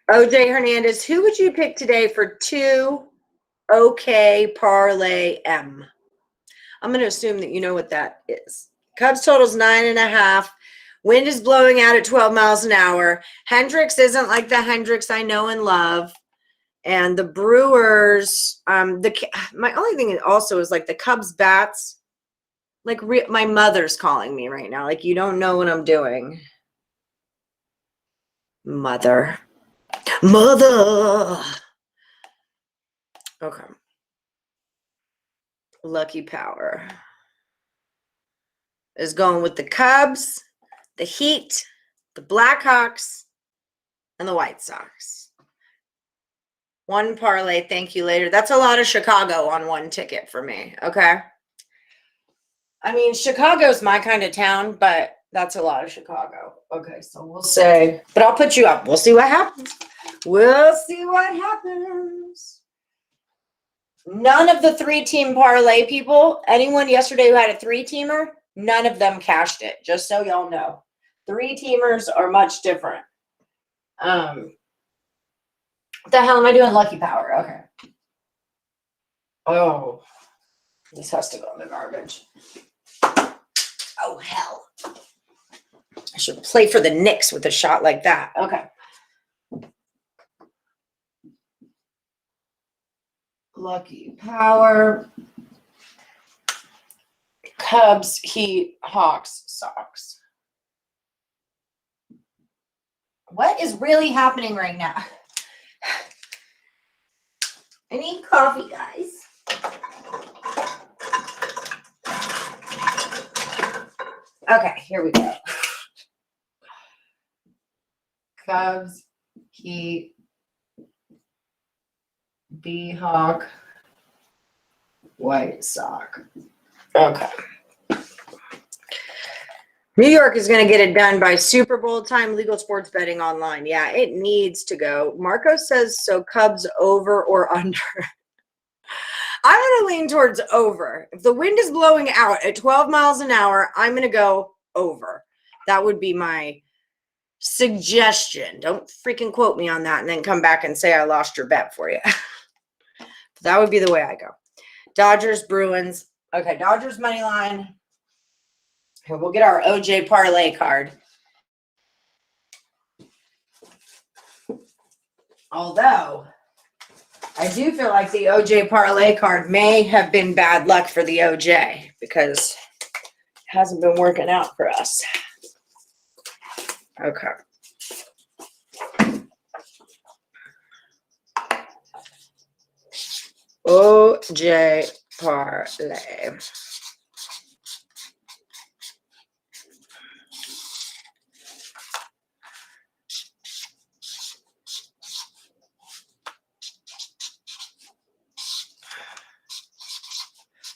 Hernandez, who would you pick today for 2 OK parlay M? I'm going to assume that you know what that is. Cubs totals 9.5. Wind is blowing out at 12 miles an hour. Hendricks isn't like the Hendricks I know and love. And the Brewers, my only thing also is like the Cubs bats. Like my mother's calling me right now. Like you don't know what I'm doing. Mother. Okay. Lucky Power is going with the Cubs, the Heat, the Blackhawks, and the White Sox. 1 parlay, thank you later. That's a lot of Chicago on 1 ticket for me, okay? I mean, Chicago's my kind of town, but that's a lot of Chicago. Okay, so we'll say, but I'll put you up. We'll see what happens. We'll see what happens. None of the 3-team parlay people, anyone yesterday who had a 3-teamer, none of them cashed it, just so y'all know. 3-teamers are much different. What the hell am I doing? Lucky Power. Okay. Oh, this has to go in the garbage. Oh, hell. I should play for the Knicks with a shot like that. Okay. Lucky Power. Cubs, Heat, Hawks, Sox. What is really happening right now? I need coffee, guys. Okay, here we go. Cubs, Heat, B-Hawk, White Sox. Okay. New York is going to get it done by Super Bowl time. Legal sports betting online. Yeah, it needs to go. Marco says so. Cubs over or under? I'm going to lean towards over. If the wind is blowing out at 12 miles an hour, I'm going to go over. That would be my suggestion. Don't freaking quote me on that and then come back and say I lost your bet for you. That would be the way I go. Dodgers, Bruins. Okay, Dodgers money line. Here, we'll get our OJ parlay card. Although, I do feel like the OJ parlay card may have been bad luck for the OJ because it hasn't been working out for us. Okay. OJ parlay.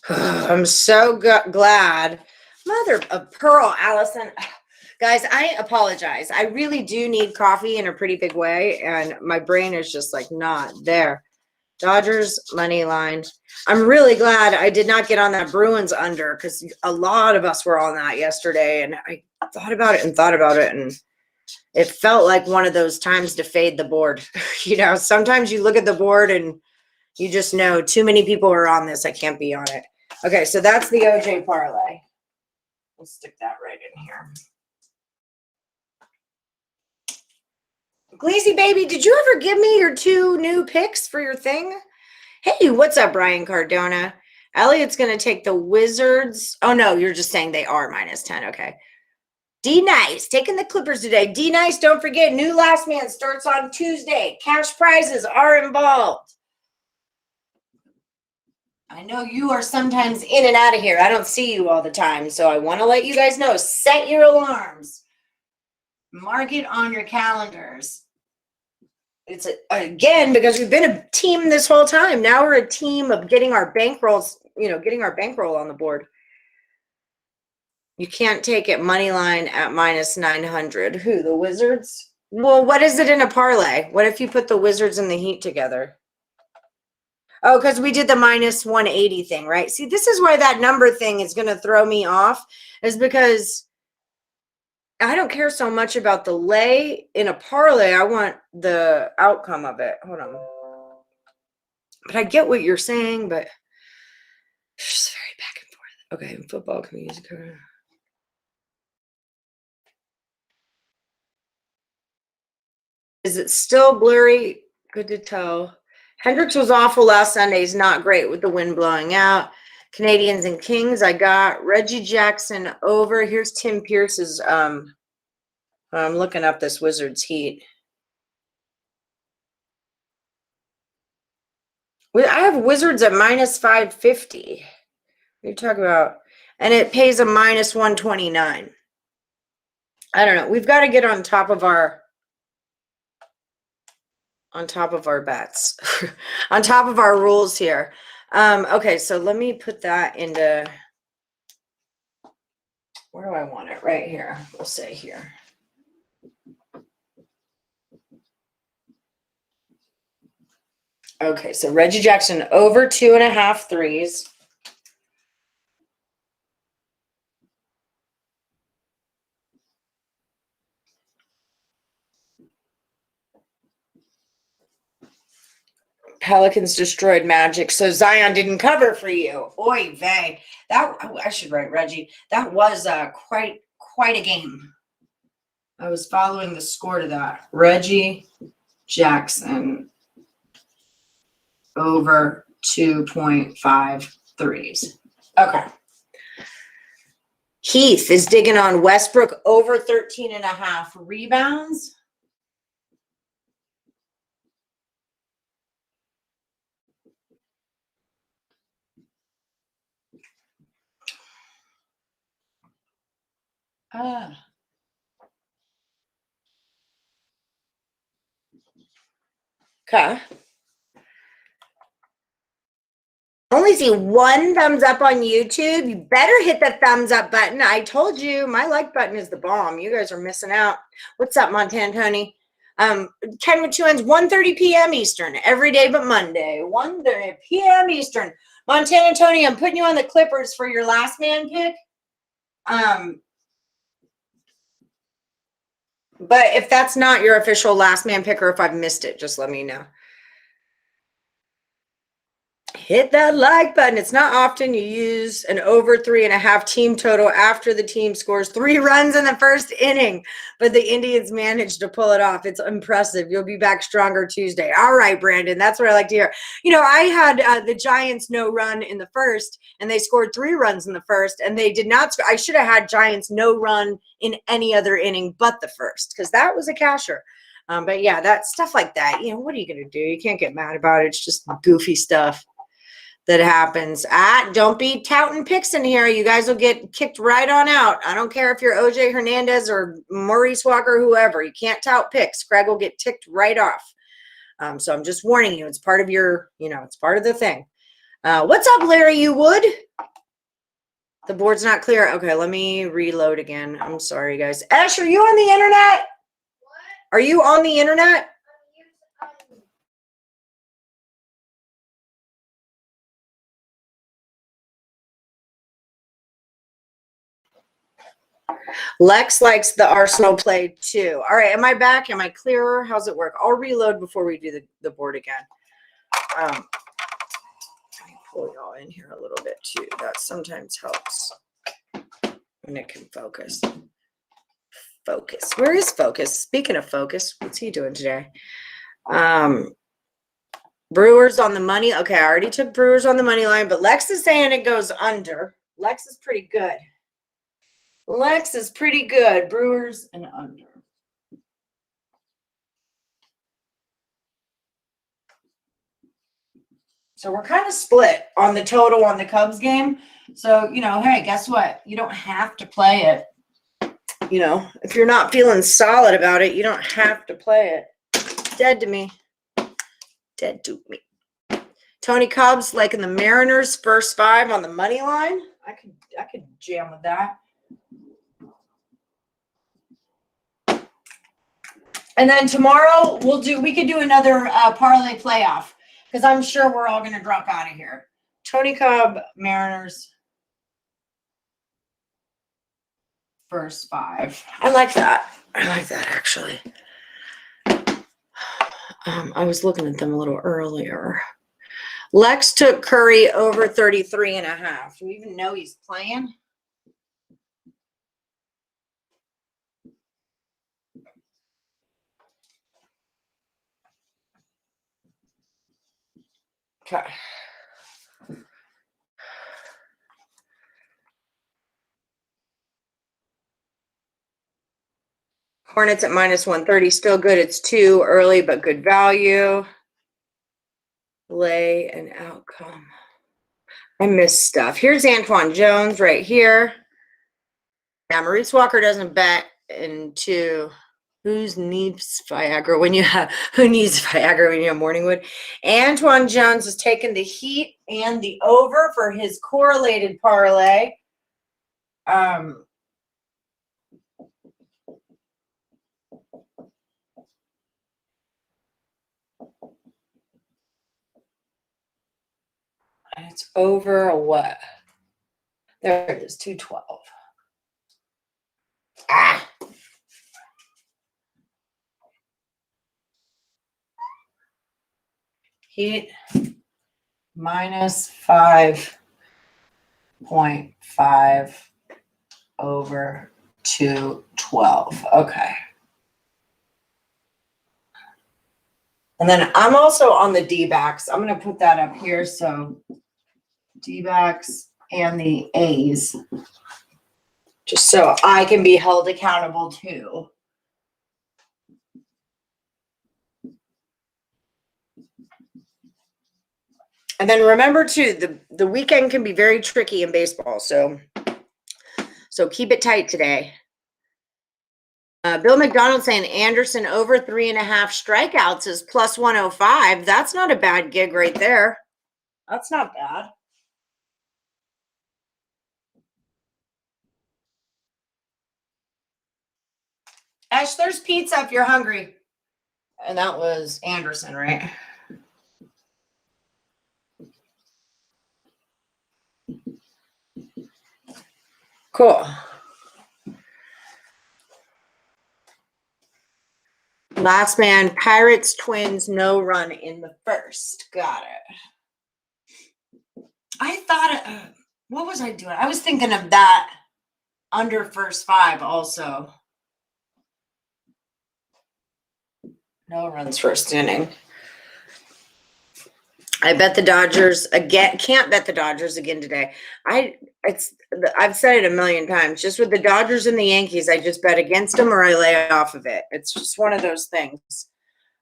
I'm so glad. Mother of pearl, Allison. Guys, I apologize. I really do need coffee in a pretty big way, and my brain is just like not there. Dodgers money line. I'm really glad I did not get on that Bruins under because a lot of us were on that yesterday, and I thought about it, and it felt like one of those times to fade the board. You know, sometimes you look at the board and you just know too many people are on this. I can't be on it. Okay, so that's the OJ parlay. We'll stick that right in here. Gleazy baby, did you ever give me your 2 new picks for your thing? Hey, what's up, Brian Cardona? Elliot's going to take the Wizards. Oh, no, you're just saying they are -10. Okay. D-Nice, taking the Clippers today. D-Nice, don't forget, new last man starts on Tuesday. Cash prizes are involved. I know you are sometimes in and out of here. I don't see you all the time, so I want to let you guys know. Set your alarms. Mark it on your calendars. It's again because we've been a team this whole time. Now we're a team of getting our bankrolls, getting our bankroll on the board. You can't take it money line at -900. Who, the Wizards? Well, what is it in a parlay? What if you put the Wizards and the Heat together? Oh, because we did the -180 thing, right? See, this is why that number thing is going to throw me off, is because I don't care so much about the lay in a parlay. I want the outcome of it. Hold on. But I get what you're saying, but it's just very back and forth. Okay, football can we use a Is it still blurry? Good to tell. Hendricks was awful last Sunday. He's not great with the wind blowing out. Canadians and Kings. I got Reggie Jackson over. Here's Tim Pierce's. I'm looking up this Wizards Heat. I have Wizards at -550. What are you talking about? And it pays a -129. I don't know. We've got to get on top of our bets, on top of our rules here. Okay, so let me put that into, where do I want it? Right here. We'll say here. Okay, so Reggie Jackson over 2.5 threes. Pelicans destroyed Magic, so Zion didn't cover for you. Oy vey. That I should write Reggie. That was quite a game. I was following the score to that. Reggie Jackson over 2.5 threes. Okay. Heath is digging on Westbrook over 13.5 rebounds. Okay. Only see one thumbs up on YouTube. You better hit the thumbs up button. I told you my like button is the bomb. You guys are missing out. What's up, Montana Tony? 10 with 2 ends, 1:30 p.m. Eastern, every day but Monday, 1:30 p.m. Eastern. Montana Tony, I'm putting you on the Clippers for your last man pick. But if that's not your official last man pick, or if I've missed it, just let me know. Hit that like button. It's not often you use an over 3.5 team total after the team scores 3 runs in the first inning, but the Indians managed to pull it off. It's impressive. You'll be back stronger Tuesday. All right, Brandon, that's what I like to hear. You know, I had the Giants no run in the first, and they scored 3 runs in the first, and they did not. I should have had Giants no run in any other inning but the first, because that was a casher. But yeah, that stuff like that, you know, what are you going to do? You can't get mad about it. It's just goofy stuff that happens. Don't be touting picks in here. You guys will get kicked right on out. I don't care if you're OJ Hernandez or Maurice Walker, whoever. You can't tout picks. Craig will get ticked right off. So I'm just warning you. It's part of your, you know, it's part of the thing. What's up, Larry? You would? The board's not clear. Okay, let me reload again. I'm sorry, guys. Ash, are you on the internet? What? Are you on the internet? Lex likes the Arsenal play too. All right, am I back? Am I clearer? How's it work? I'll reload before we do the board again. Let me pull y'all in here a little bit too. That sometimes helps when it can focus. Focus. Where is Focus? Speaking of Focus, what's he doing today? Brewers on the money. Okay, I already took Brewers on the money line, but Lex is saying it goes under. Lex is pretty good. Lex is pretty good. Brewers and under. So we're kind of split on the total on the Cubs game. So, you know, hey, guess what? You don't have to play it. You know, if you're not feeling solid about it, you don't have to play it. Dead to me. Dead to me. Tony Cubs liking the Mariners first 5 on the money line. I could jam with that. And then tomorrow we could do another parlay playoff, because I'm sure we're all going to drop out of here. Tony Cobb, Mariners, first 5. I like that. I like that, actually. I was looking at them a little earlier. Lex took Curry over 33.5. Do we even know he's playing? Okay. Hornets at minus 130. Still good. It's too early, but good value. Lay and outcome. I missed stuff. Here's Antoine Jones right here. Now, Maurice Walker doesn't bet into who needs Viagra when you have Morningwood. Antoine Jones is taking the Heat and the over for his correlated parlay. And it's over a what? There it is, 212. Heat minus 5.5 over 212. Okay. And then I'm also on the D-backs. I'm going to put that up here. So D-backs and the A's. Just so I can be held accountable too. And then remember too, the weekend can be very tricky in baseball. So keep it tight today. Bill McDonald saying Anderson over 3.5 strikeouts is plus 105. That's not a bad gig right there. That's not bad. Ash, there's pizza if you're hungry. And that was Anderson, right? Cool. Last man, Pirates, Twins, no run in the first. Got it. I thought, what was I doing? I was thinking of that under first 5 also. No runs first inning. I bet the Dodgers again. Can't bet the Dodgers again today. I've said it a million times. Just with the Dodgers and the Yankees, I just bet against them or I lay off of it. It's just one of those things.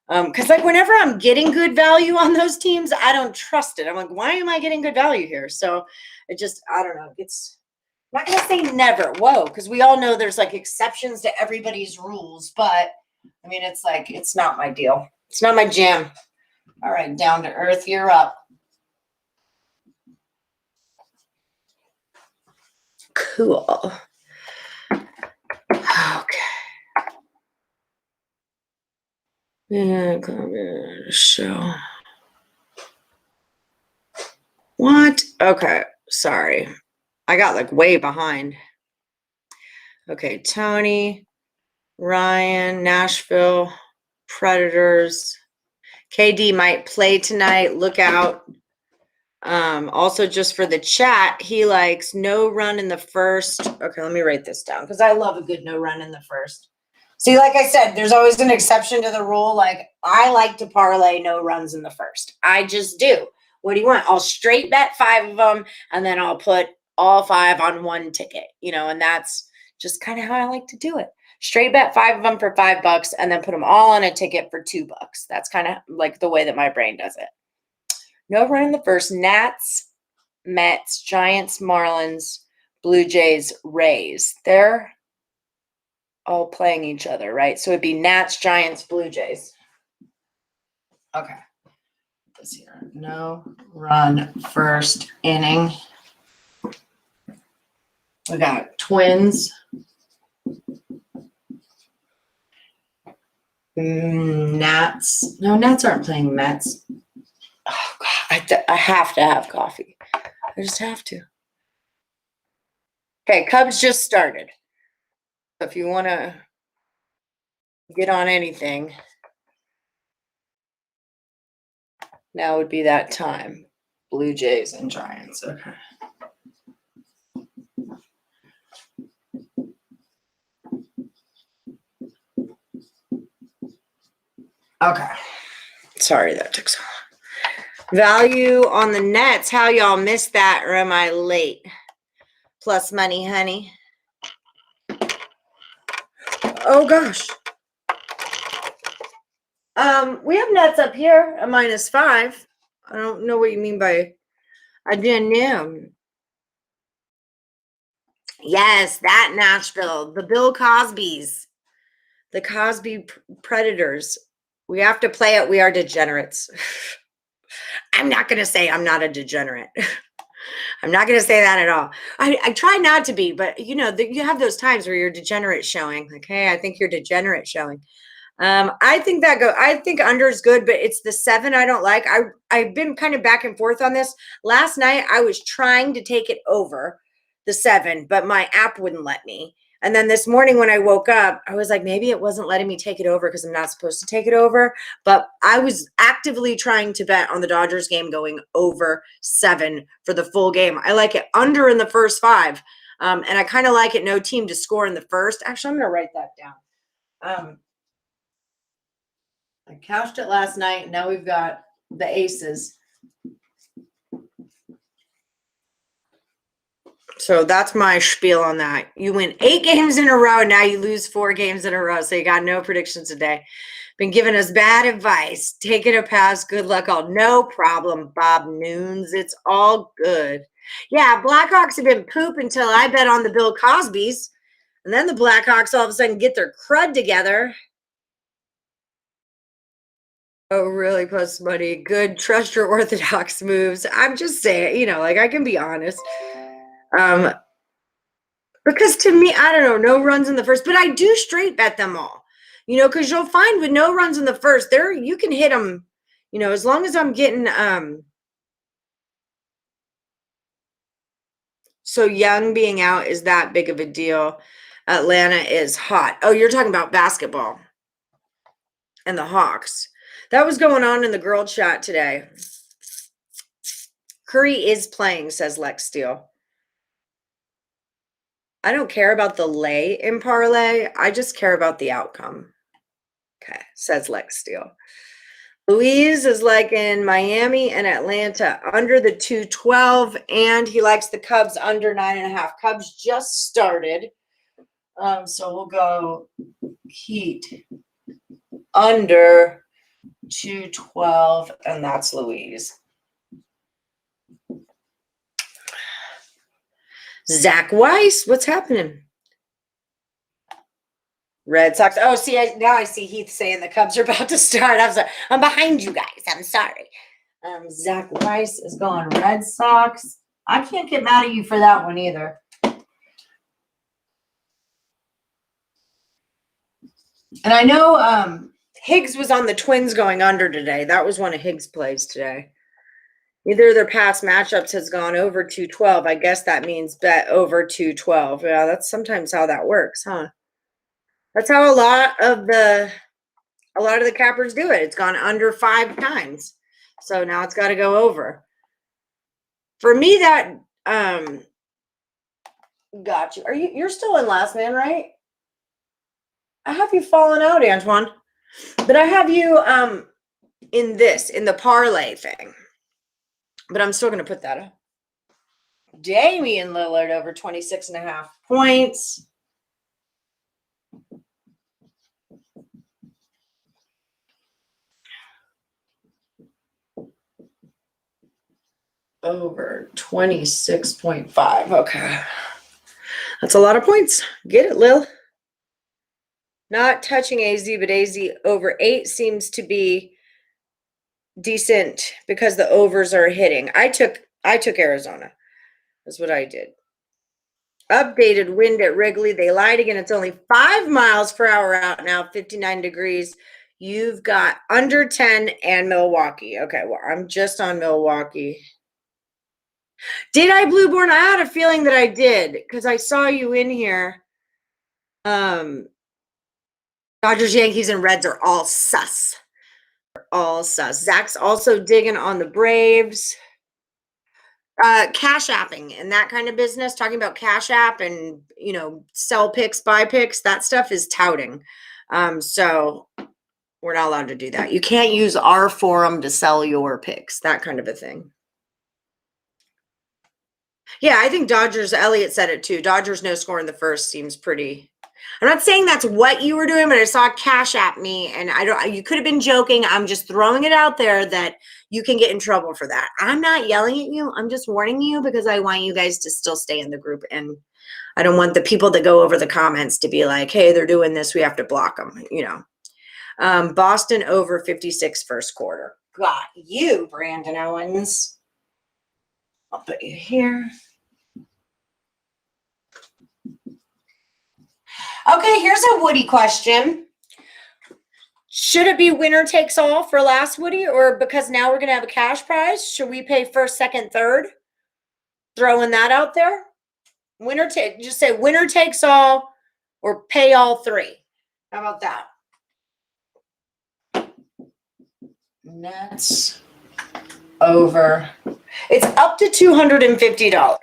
Because like whenever I'm getting good value on those teams, I don't trust it. I'm like, why am I getting good value here? So it just, I don't know. It's I'm not gonna say never. Whoa, because we all know there's like exceptions to everybody's rules, but I mean, it's like it's not my deal. It's not my jam. All right, down to earth, you're up. Cool. Okay. Yeah, show. What? Okay, sorry. I got like way behind. Okay, Tony, Ryan, Nashville, Predators. KD might play tonight. Look out. Also, just for the chat, he likes no run in the first. Okay, let me write this down because I love a good no run in the first. See, like I said, there's always an exception to the rule. Like, I like to parlay no runs in the first. I just do. What do you want? I'll straight bet 5 of them, and then I'll put all 5 on one ticket, and that's just kind of how I like to do it. Straight bet 5 of them for $5 and then put them all on a ticket for $2. That's kind of like the way that my brain does it. No run in the first. Nats, Mets, Giants, Marlins, Blue Jays, Rays. They're all playing each other, right? So it'd be Nats, Giants, Blue Jays. Okay. This here. No run first inning. We got Twins. Nats. No, Nats aren't playing Mets. Oh, God. I have to have coffee. I just have to. Okay, Cubs just started. If you want to get on anything, now would be that time. Blue Jays and Giants. Okay. Okay. Sorry that took so long. Value on the Nets. How y'all missed that, or am I late? Plus money, honey. Oh gosh. We have Nets up here, a -5. I don't know what you mean by I didn't know. Yes, that Nashville, the Bill Cosbys, the Cosby Predators. We have to play it. We are degenerates. I'm not going to say I'm not a degenerate. I'm not going to say that at all. I try not to be, but you have those times where you're degenerate showing. Like, hey, I think you're degenerate showing. I think under is good, but it's the 7 I don't like. I've been kind of back and forth on this. Last night I was trying to take it over the 7, but my app wouldn't let me. And then this morning when I woke up, I was like, maybe it wasn't letting me take it over because I'm not supposed to take it over. But I was actively trying to bet on the Dodgers game going over 7 for the full game. I like it under in the first 5. And I kind of like it no team to score in the first. Actually, I'm going to write that down. I cashed it last night, and now we've got the aces. So that's my spiel on that. You win 8 games in a row. Now you lose 4 games in a row. So you got no predictions today. Been giving us bad advice. Take it or pass. Good luck all. No problem, Bob Noons. It's all good. Yeah, Blackhawks have been poop until I bet on the Bill Cosbys. And then the Blackhawks all of a sudden get their crud together. Oh, really, Post Money? Good. Trust your orthodox moves. I'm just saying, like I can be honest. Because to me, I don't know, no runs in the first, but I do straight bet them all, because you'll find with no runs in the first, you can hit them, as long as I'm getting, so Young being out is that big of a deal. Atlanta is hot. Oh, you're talking about basketball and the Hawks. That was going on in the girl chat today. Curry is playing, says Lex Steele. I don't care about the lay in parlay. I just care about the outcome. Okay, says Lex Steele. Louise is like in Miami and Atlanta under the 212, and he likes the Cubs under 9.5. Cubs just started. So we'll go Heat under 212, and that's Louise. Zach Weiss, what's happening? Red Sox. Oh, see, now I see Heath saying the Cubs are about to start. I'm behind you guys. I'm sorry. Zach Weiss is going Red Sox. I can't get mad at you for that one either. And I know Higgs was on the Twins going under today. That was one of Higgs' plays today. Either of their past matchups has gone over 212. I guess that means bet over 212. Yeah, that's sometimes how that works, huh? That's how a lot of the cappers do it. It's gone under 5 times. So now it's got to go over. For me, that got you. You're still in last man, right? I have you fallen out, Antoine. But I have you in the parlay thing. But I'm still going to put that up. Damian Lillard over 26.5 points. Over 26.5. Okay. That's a lot of points. Get it, Lil. Not touching AZ, but AZ over 8 seems to be decent because the overs are hitting. I took Arizona. That's what I did. Updated wind at Wrigley. They lied again. It's only 5 miles per hour out now, 59 degrees. You've got under 10 and Milwaukee. Okay, well, I'm just on Milwaukee. Did I Blueborn? I had a feeling that I did because I saw you in here. Dodgers, Yankees, and Reds are all sus. All sus. Zach's also digging on the Braves. Cash apping and that kind of business, talking about Cash App and, sell picks, buy picks, that stuff is touting. So we're not allowed to do that. You can't use our forum to sell your picks, that kind of a thing. Yeah, I think Dodgers, Elliott said it too. Dodgers no score in the first seems pretty. I'm not saying that's what you were doing, but I saw Cash App me and you could have been joking. I'm just throwing it out there that you can get in trouble for that. I'm not yelling at you. I'm just warning you because I want you guys to still stay in the group. And I don't want the people that go over the comments to be like, hey, they're doing this. We have to block them, Boston over 56 first quarter. Got you, Brandon Owens. I'll put you here. Okay, here's a Woody question. Should it be winner takes all for last, Woody? Or because now we're going to have a cash prize, should we pay first, second, third? Throwing that out there. Just say winner takes all or pay all 3. How about that? Nets over. It's up to $250.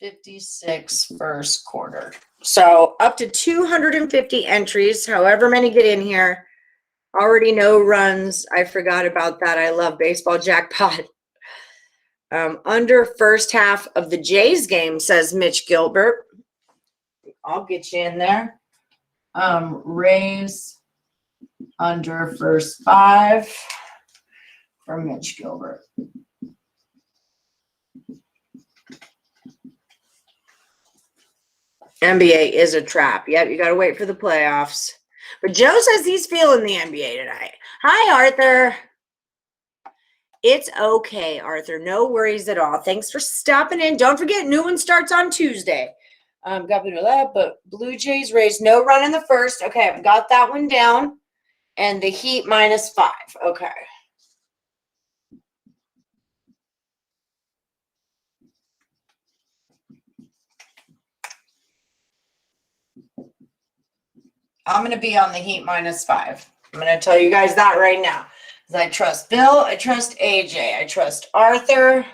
56 first quarter. So up to 250 entries, however many get in here. Already no runs. I forgot about that. I love baseball jackpot. Under first half of the Jays game, says Mitch Gilbert. I'll get you in there. Rays under first 5 for Mitch Gilbert. NBA is a trap. Yep, you got to wait for the playoffs. But Joe says he's feeling the NBA tonight. Hi, Arthur. It's okay, Arthur. No worries at all. Thanks for stopping in. Don't forget, new one starts on Tuesday. Got to do that, but Blue Jays Rays, no run in the first. Okay, I've got that one down. And the Heat -5. Okay. I'm going to be on the Heat -5. I'm going to tell you guys that right now. Because I trust Bill. I trust AJ. I trust Arthur.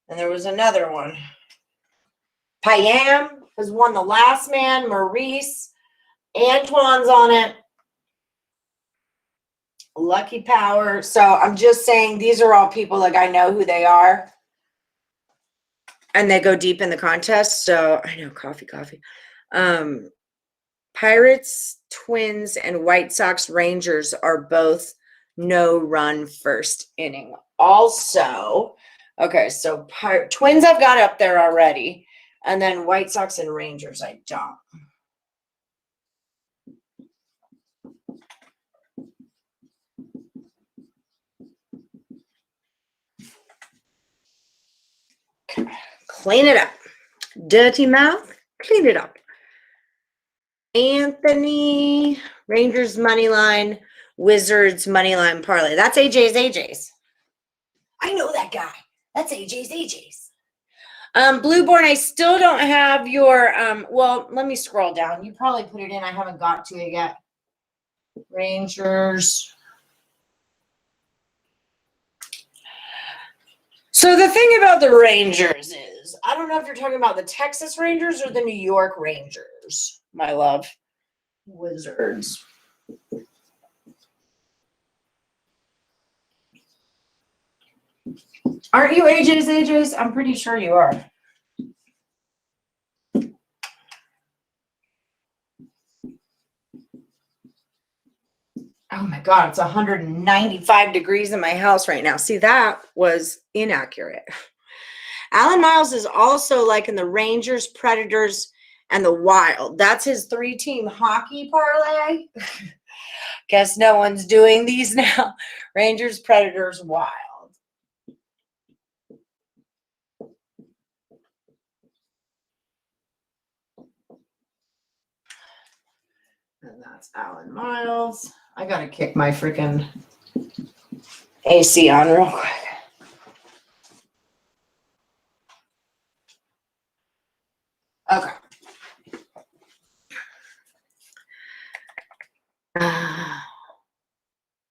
And there was another one. Payam has won the last man. Maurice. Antoine's on it. Lucky Power. So I'm just saying these are all people like I know who they are. And they go deep in the contest. So I know coffee. Pirates, Twins, and White Sox Rangers are both no run first inning. Also, okay, so Twins I've got up there already. And then White Sox and Rangers I don't. Okay. Clean it up. Dirty mouth, clean it up. Anthony, Rangers money line, Wizards money line parlay. That's AJ's. I know that guy. That's AJ's. Blueborn, I still don't have your, well, let me scroll down. You probably put it in. I haven't got to it yet. Rangers. So the thing about the Rangers is, I don't know if you're talking about the Texas Rangers or the New York Rangers, my love. Wizards. Aren't you AJ's? I'm pretty sure you are. Oh my God, it's 195 degrees in my house right now. See, that was inaccurate. Alan Miles is also like in the Rangers, Predators, and the Wild. That's his 3-team hockey parlay. Guess no one's doing these now. Rangers, Predators, Wild. And that's Alan Miles. I got to kick my freaking AC on real quick. Okay.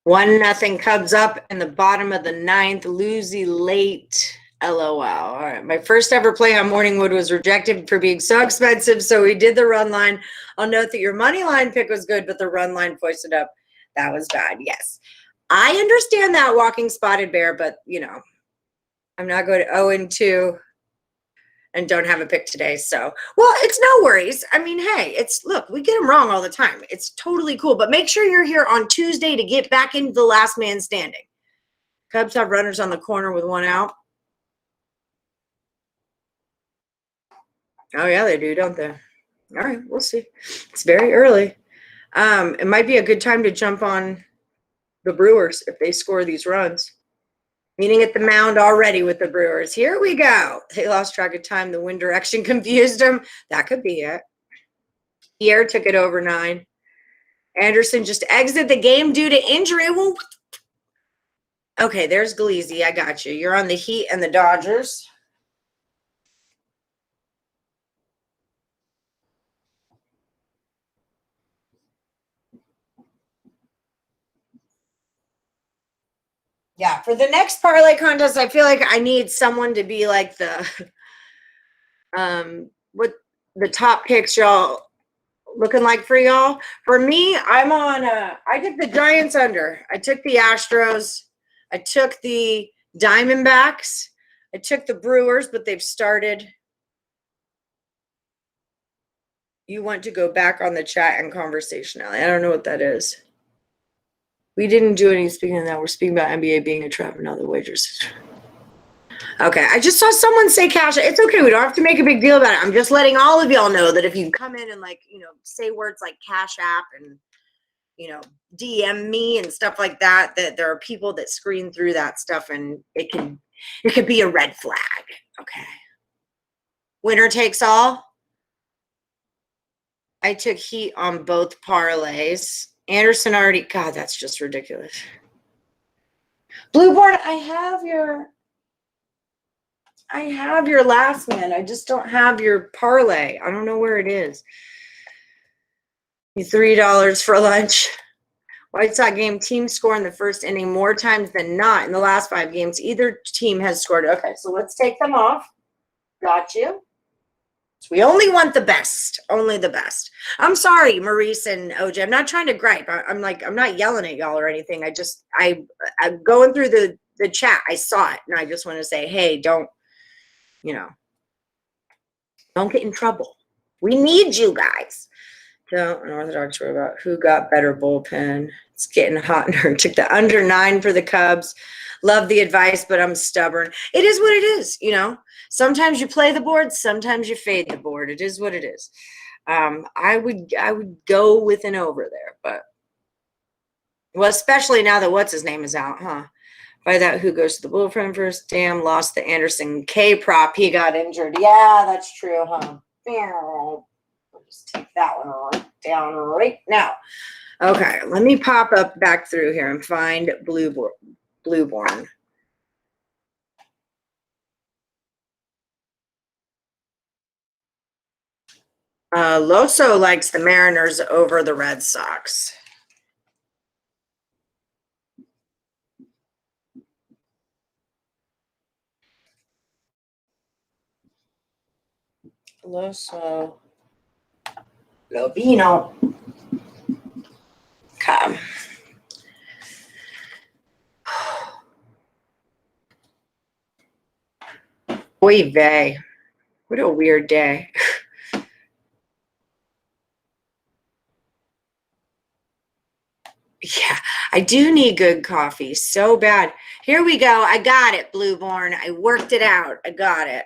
1-0 Cubs up in the bottom of the 9th. Losey late. LOL. All right. My first ever play on Morningwood was rejected for being so expensive, so we did the run line. I'll note that your money line pick was good, but the run line foisted up. That was bad. Yes. I understand that, Walking Spotted Bear, but, you know, I'm not going to 0-2 and don't have a pick today. So, well, it's no worries. I mean, hey, look, we get them wrong all the time. It's totally cool. But make sure you're here on Tuesday to get back into the last man standing. Cubs have runners on the corner with 1 out. Oh, yeah, they do, don't they? All right, we'll see. It's very early. It might be a good time to jump on the Brewers if they score these runs. Meeting at the mound already with the Brewers. Here we go. They lost track of time. The wind direction confused them. That could be it. Pierre took it over 9. Anderson just exited the game due to injury. Well, okay, there's Gleazy. I got you. You're on the Heat and the Dodgers. Yeah, for the next parlay contest, I feel like I need someone to be like the what the top picks y'all looking like for y'all? For me, I'm on I took the Giants under. I took the Astros. I took the Diamondbacks. I took the Brewers, but they've started. You want to go back on the chat and conversation, Allie. I don't know what that is. We didn't do any speaking of that. We're speaking about NBA being a trap and other wagers. Okay, I just saw someone say cash. It's okay. We don't have to make a big deal about it. I'm just letting all of y'all know that if you come in and say words like Cash App and, DM me and stuff like that, that there are people that screen through that stuff and it could be a red flag. Okay. Winner takes all. I took heat on both parlays. Anderson already, God, that's just ridiculous. Blueborn, I have your last man. I just don't have your parlay. I don't know where it is. $3 for lunch. White Sox game team score in the first inning more times than not in the last 5 games. Either team has scored. Okay, so let's take them off. Got you. So we only want the best. Only the best. I'm sorry, Maurice and OJ. I'm not trying to gripe. I'm not yelling at y'all or anything. I'm going through the chat. I saw it, and I just want to say, hey, don't get in trouble. We need you guys. So, unorthodox were about who got better bullpen. It's getting hot in her. Took the under 9 for the Cubs. Love the advice, but I'm stubborn. It is what it is, Sometimes you play the board, sometimes you fade the board. It is what it is. I would go with an over there, but especially now that what's his name is out, huh? By that, who goes to the bullpen first? Damn, lost the Anderson K prop. He got injured. Yeah, that's true, huh? We'll just take that one down right now. Okay, let me pop up back through here and find Blueborn. Loso likes the Mariners over the Red Sox. Loso. Lobino. Okay. Oy vey. What a weird day. Yeah, I do need good coffee so bad. Here we go. I got it, Blueborn. I worked it out. I got it.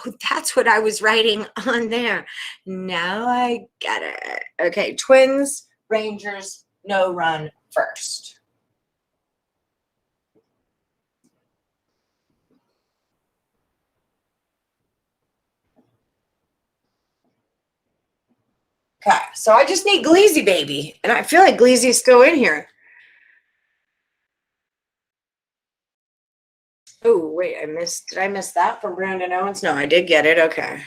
Oh, that's what I was writing on there. Now I get it. Okay, Twins, Rangers, no run first. Okay, so I just need Gleazy, baby. And I feel like Gleazy's still in here. Oh, wait, did I miss that from Brandon Owens? No, I did get it. Okay.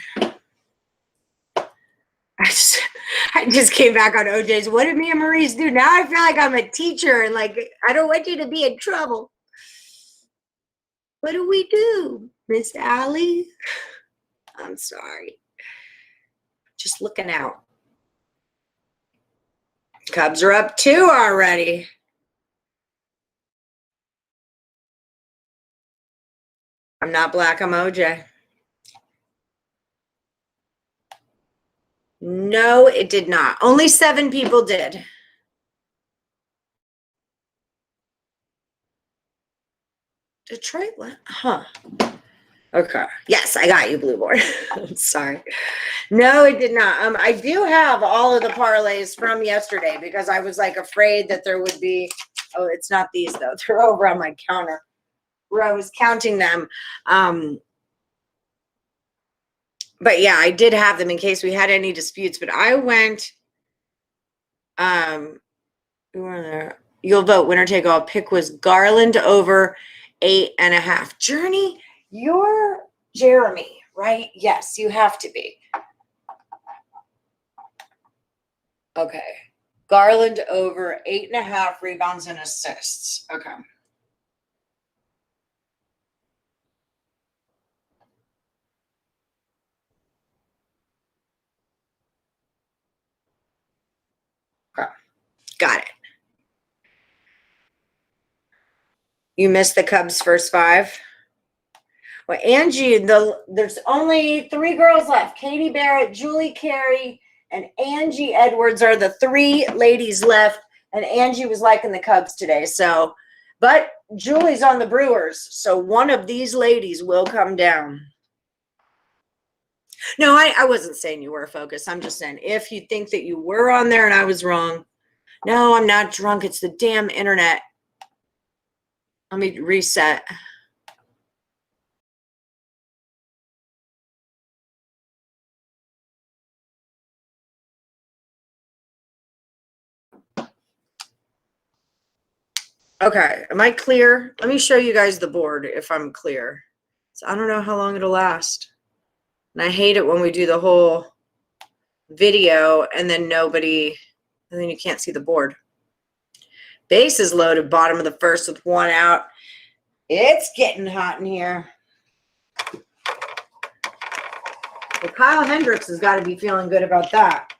I just came back on OJ's. What did me and Maurice do? Now I feel like I'm a teacher and I don't want you to be in trouble. What do we do, Miss Allie? I'm sorry. Just looking out. Cubs are up 2 already. I'm not black, I'm OJ. No, it did not. Only 7 people did. Detroit, huh? Okay. Yes, I got you, Blueborn. I'm sorry. No, it did not. I do have all of the parlays from yesterday because I was afraid that there would be. Oh, it's not these though. They're over on my counter where I was counting them. But yeah, I did have them in case we had any disputes. But I went. We were there. You'll vote winner take all. Pick was Garland over 8.5. Journey, you're Jeremy, right? Yes, you have to be. Okay. Garland over 8.5 rebounds and assists. Okay. Got it. You missed the Cubs' first 5. Well, Angie, there's only 3 girls left. Katie Barrett, Julie Carey, and Angie Edwards are the 3 ladies left. And Angie was liking the Cubs today. So, but Julie's on the Brewers. So one of these ladies will come down. No, I wasn't saying you were focused. I'm just saying if you think that you were on there and I was wrong. No, I'm not drunk. It's the damn internet. Let me reset. Okay, am I clear? Let me show you guys the board if I'm clear. So I don't know how long it'll last. And I hate it when we do the whole video and then you can't see the board. Bases loaded, bottom of the first with 1 out. It's getting hot in here. Well, Kyle Hendricks has got to be feeling good about that.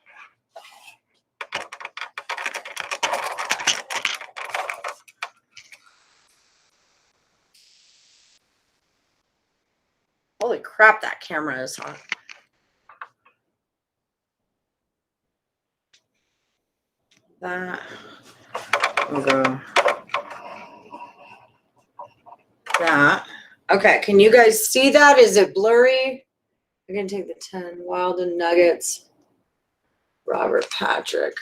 Holy crap, that camera is hot. That. Okay. That. Okay, can you guys see that? Is it blurry? I'm going to take the 10. Wild and Nuggets. Robert Patrick.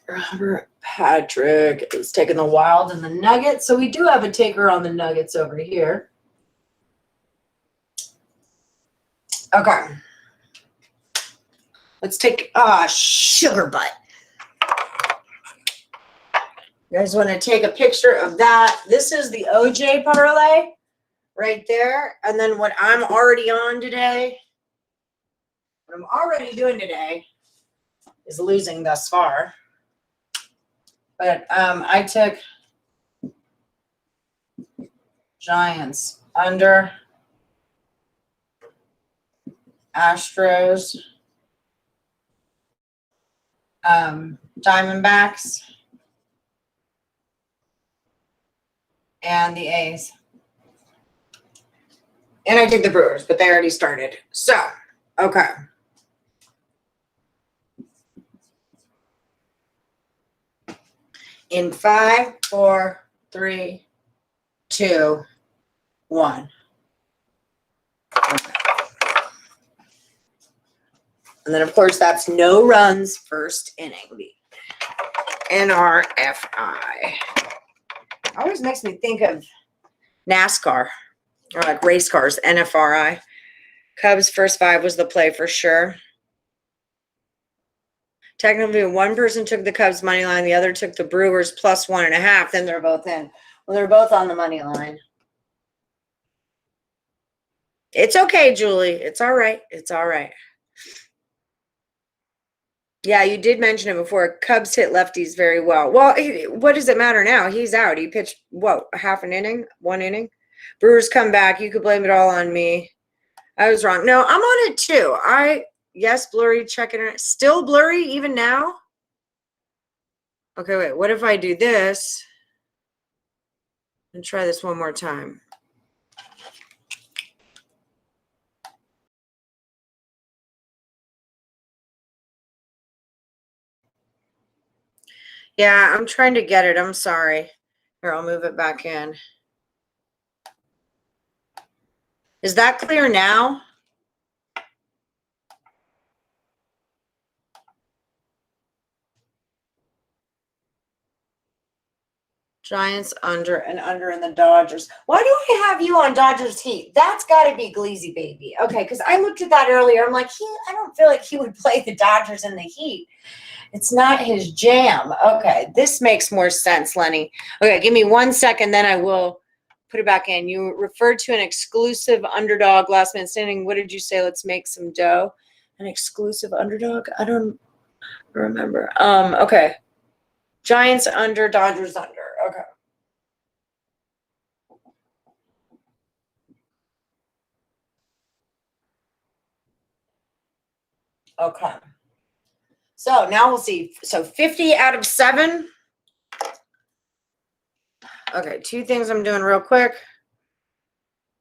Robert Patrick is taking the Wild and the Nuggets. So we do have a taker on the Nuggets over here. Okay. Let's take sugar butt. You guys want to take a picture of that? This is the OJ parlay right there. And then what I'm already on today, what I'm already doing today is losing thus far. But I took Giants under, Astros, Diamondbacks, and the A's. And I took the Brewers, but they already started. So, okay. In 5, 4, 3, 2, 1. Okay. And then, of course, that's no runs first inning. NRFI. Always makes me think of NASCAR or like race cars, NFRI. Cubs first 5 was the play for sure. Technically, one person took the Cubs money line, the other took the Brewers plus 1.5. Then they're both in. Well, they're both on the money line. It's okay, Julie. It's all right. It's all right. Yeah, you did mention it before. Cubs hit lefties very well. Well, what does it matter now? He's out. He pitched, what, half an inning? 1 inning? Brewers come back. You could blame it all on me. I was wrong. No, I'm on it too. Yes, blurry, checking it. Still blurry even now? Okay, wait. What if I do this? And try this one more time. Yeah, I'm trying to get it. I'm sorry. Here, I'll move it back in. Is that clear now? Giants under and under in the Dodgers. Why do I have you on Dodgers Heat? That's got to be Gleazy baby. Okay, because I looked at that earlier. I'm like, I don't feel like he would play the Dodgers in the Heat. It's not his jam. Okay, this makes more sense, Lenny. Okay, give me 1 second, then I will put it back in. You referred to an exclusive underdog last man standing. What did you say? Let's make some dough. An exclusive underdog? I don't remember. Okay. Giants under, Dodgers under. Okay. Okay. So now we'll see. So 50 out of 7. Okay, 2 things I'm doing real quick.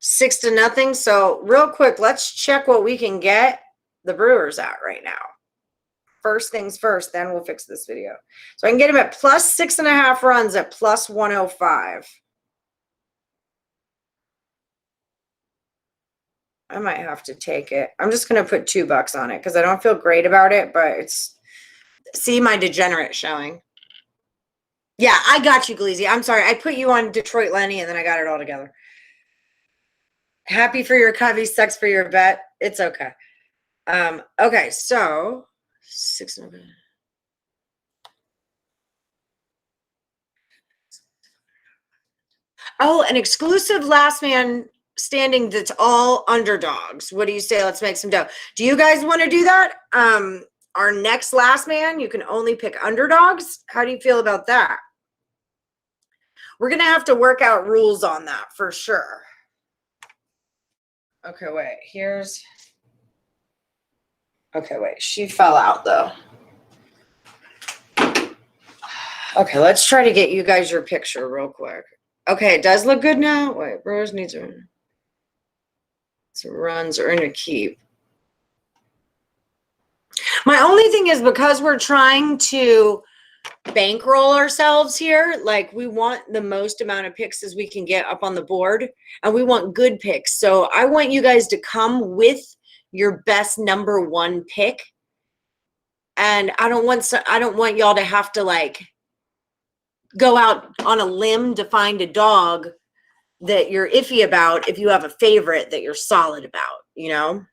6-0. So real quick, let's check what we can get the Brewers at right now. First things first, then we'll fix this video. So I can get them at plus 6.5 runs at plus 105. I might have to take it. I'm just going to put $2 on it because I don't feel great about it, but it's, see my degenerate showing. Yeah, I got you, Gleazy. I'm sorry. I put you on Detroit Lenny and then I got it all together. Happy for your covey, sucks for your bet. It's okay. Okay, so 6. Oh, an exclusive last man standing that's all underdogs. What do you say? Let's make some dough. Do you guys want to do that? Our next last man, you can only pick underdogs. How do you feel about that? We're going to have to work out rules on that for sure. Okay, wait. Okay, wait. She fell out though. Okay, let's try to get you guys your picture real quick. Okay, it does look good now. Wait, Brewers needs some runs or in a keep. My only thing is because we're trying to bankroll ourselves here, like we want the most amount of picks as we can get up on the board, and we want good picks. So I want you guys to come with your best number 1 pick, and I don't want y'all to have to like go out on a limb to find a dog that you're iffy about if you have a favorite that you're solid about, you know?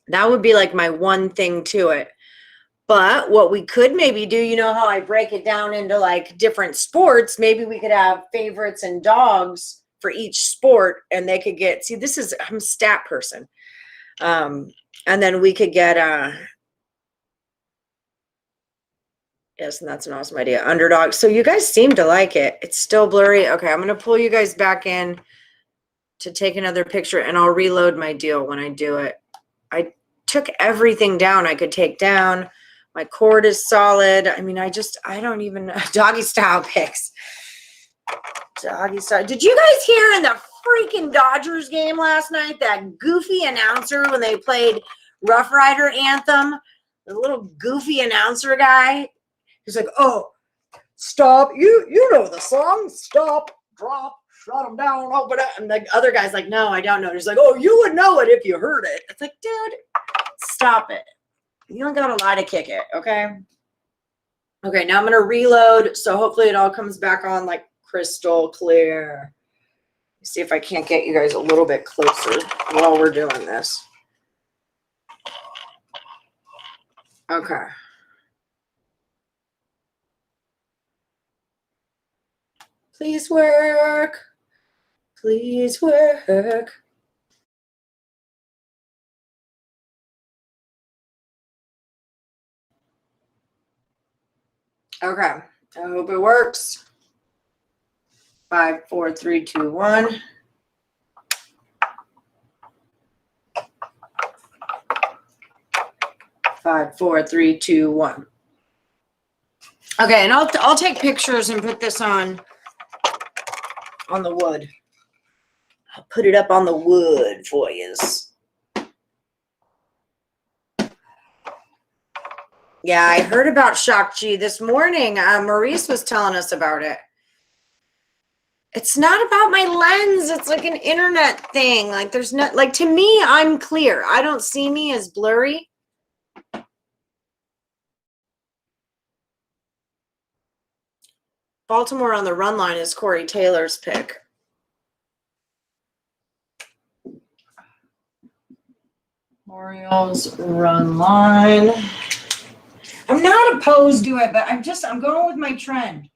That would be like my one thing to it. But what we could maybe do, you know how I break it down into like different sports, maybe we could have favorites and dogs for each sport and they could get, see, I'm a stat person. And then we could get yes, and that's an awesome idea. Underdog. So you guys seem to like it. It's still blurry. Okay, I'm going to pull you guys back in to take another picture, and I'll reload my deal when I do it. I took everything down I could take down. My cord is solid. I mean, I don't even know. Doggy style picks. Doggy style. Did you guys hear in the freaking Dodgers game last night that goofy announcer when they played Rough Rider Anthem? The little goofy announcer guy. He's like, oh, stop. You know the song. Stop, drop, shut them down. Oh, but and the other guy's like, no, I don't know. He's like, oh, you would know it if you heard it. It's like, dude, stop it. You don't got a lie to kick it, okay? Okay, now I'm going to reload. So hopefully it all comes back on like crystal clear. See if I can't get you guys a little bit closer while we're doing this. Okay. Please work. Please work. Okay. I hope it works. 5, 4, 3, 2, 1. Five, 4, 3, 2, 1. Okay, and I'll take pictures and put this on the wood. I'll put it up on the wood for you. Yeah, I heard about Shakchi this morning. Maurice was telling us about it. It's not about my lens. It's like an internet thing. Like there's not, like to me, I'm clear. I don't see me as blurry. Baltimore on the run line is Corey Taylor's pick. Orioles run line. I'm not opposed to it, but I'm going with my trend.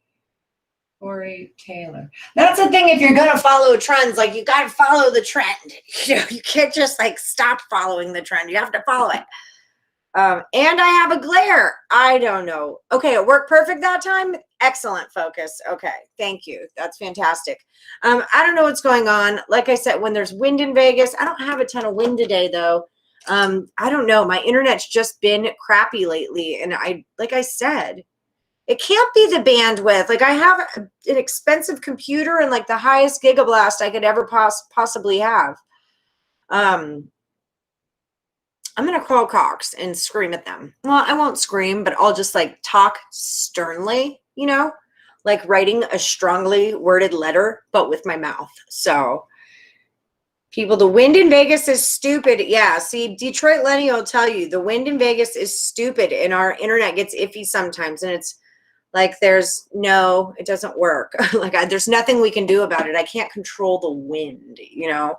Corey Taylor. That's the thing. If you're going to follow trends, like you got to follow the trend. You know, you can't just like stop following the trend. You have to follow it. And I have a glare. I don't know. Okay, it worked perfect that time. Excellent focus. Okay, thank you. That's fantastic. I don't know what's going on. Like I said, when there's wind in Vegas, I don't have a ton of wind today though. I don't know. My internet's just been crappy lately. And like I said, it can't be the bandwidth. Like, I have an expensive computer and like the highest gigablast I could ever possibly have. I'm going to call Cox and scream at them. Well, I won't scream, but I'll just like talk sternly, you know, like writing a strongly worded letter, but with my mouth. So people, the wind in Vegas is stupid. Yeah, see, Detroit Lenny will tell you the wind in Vegas is stupid and our internet gets iffy sometimes. And it's like it doesn't work. Like there's nothing we can do about it. I can't control the wind, you know.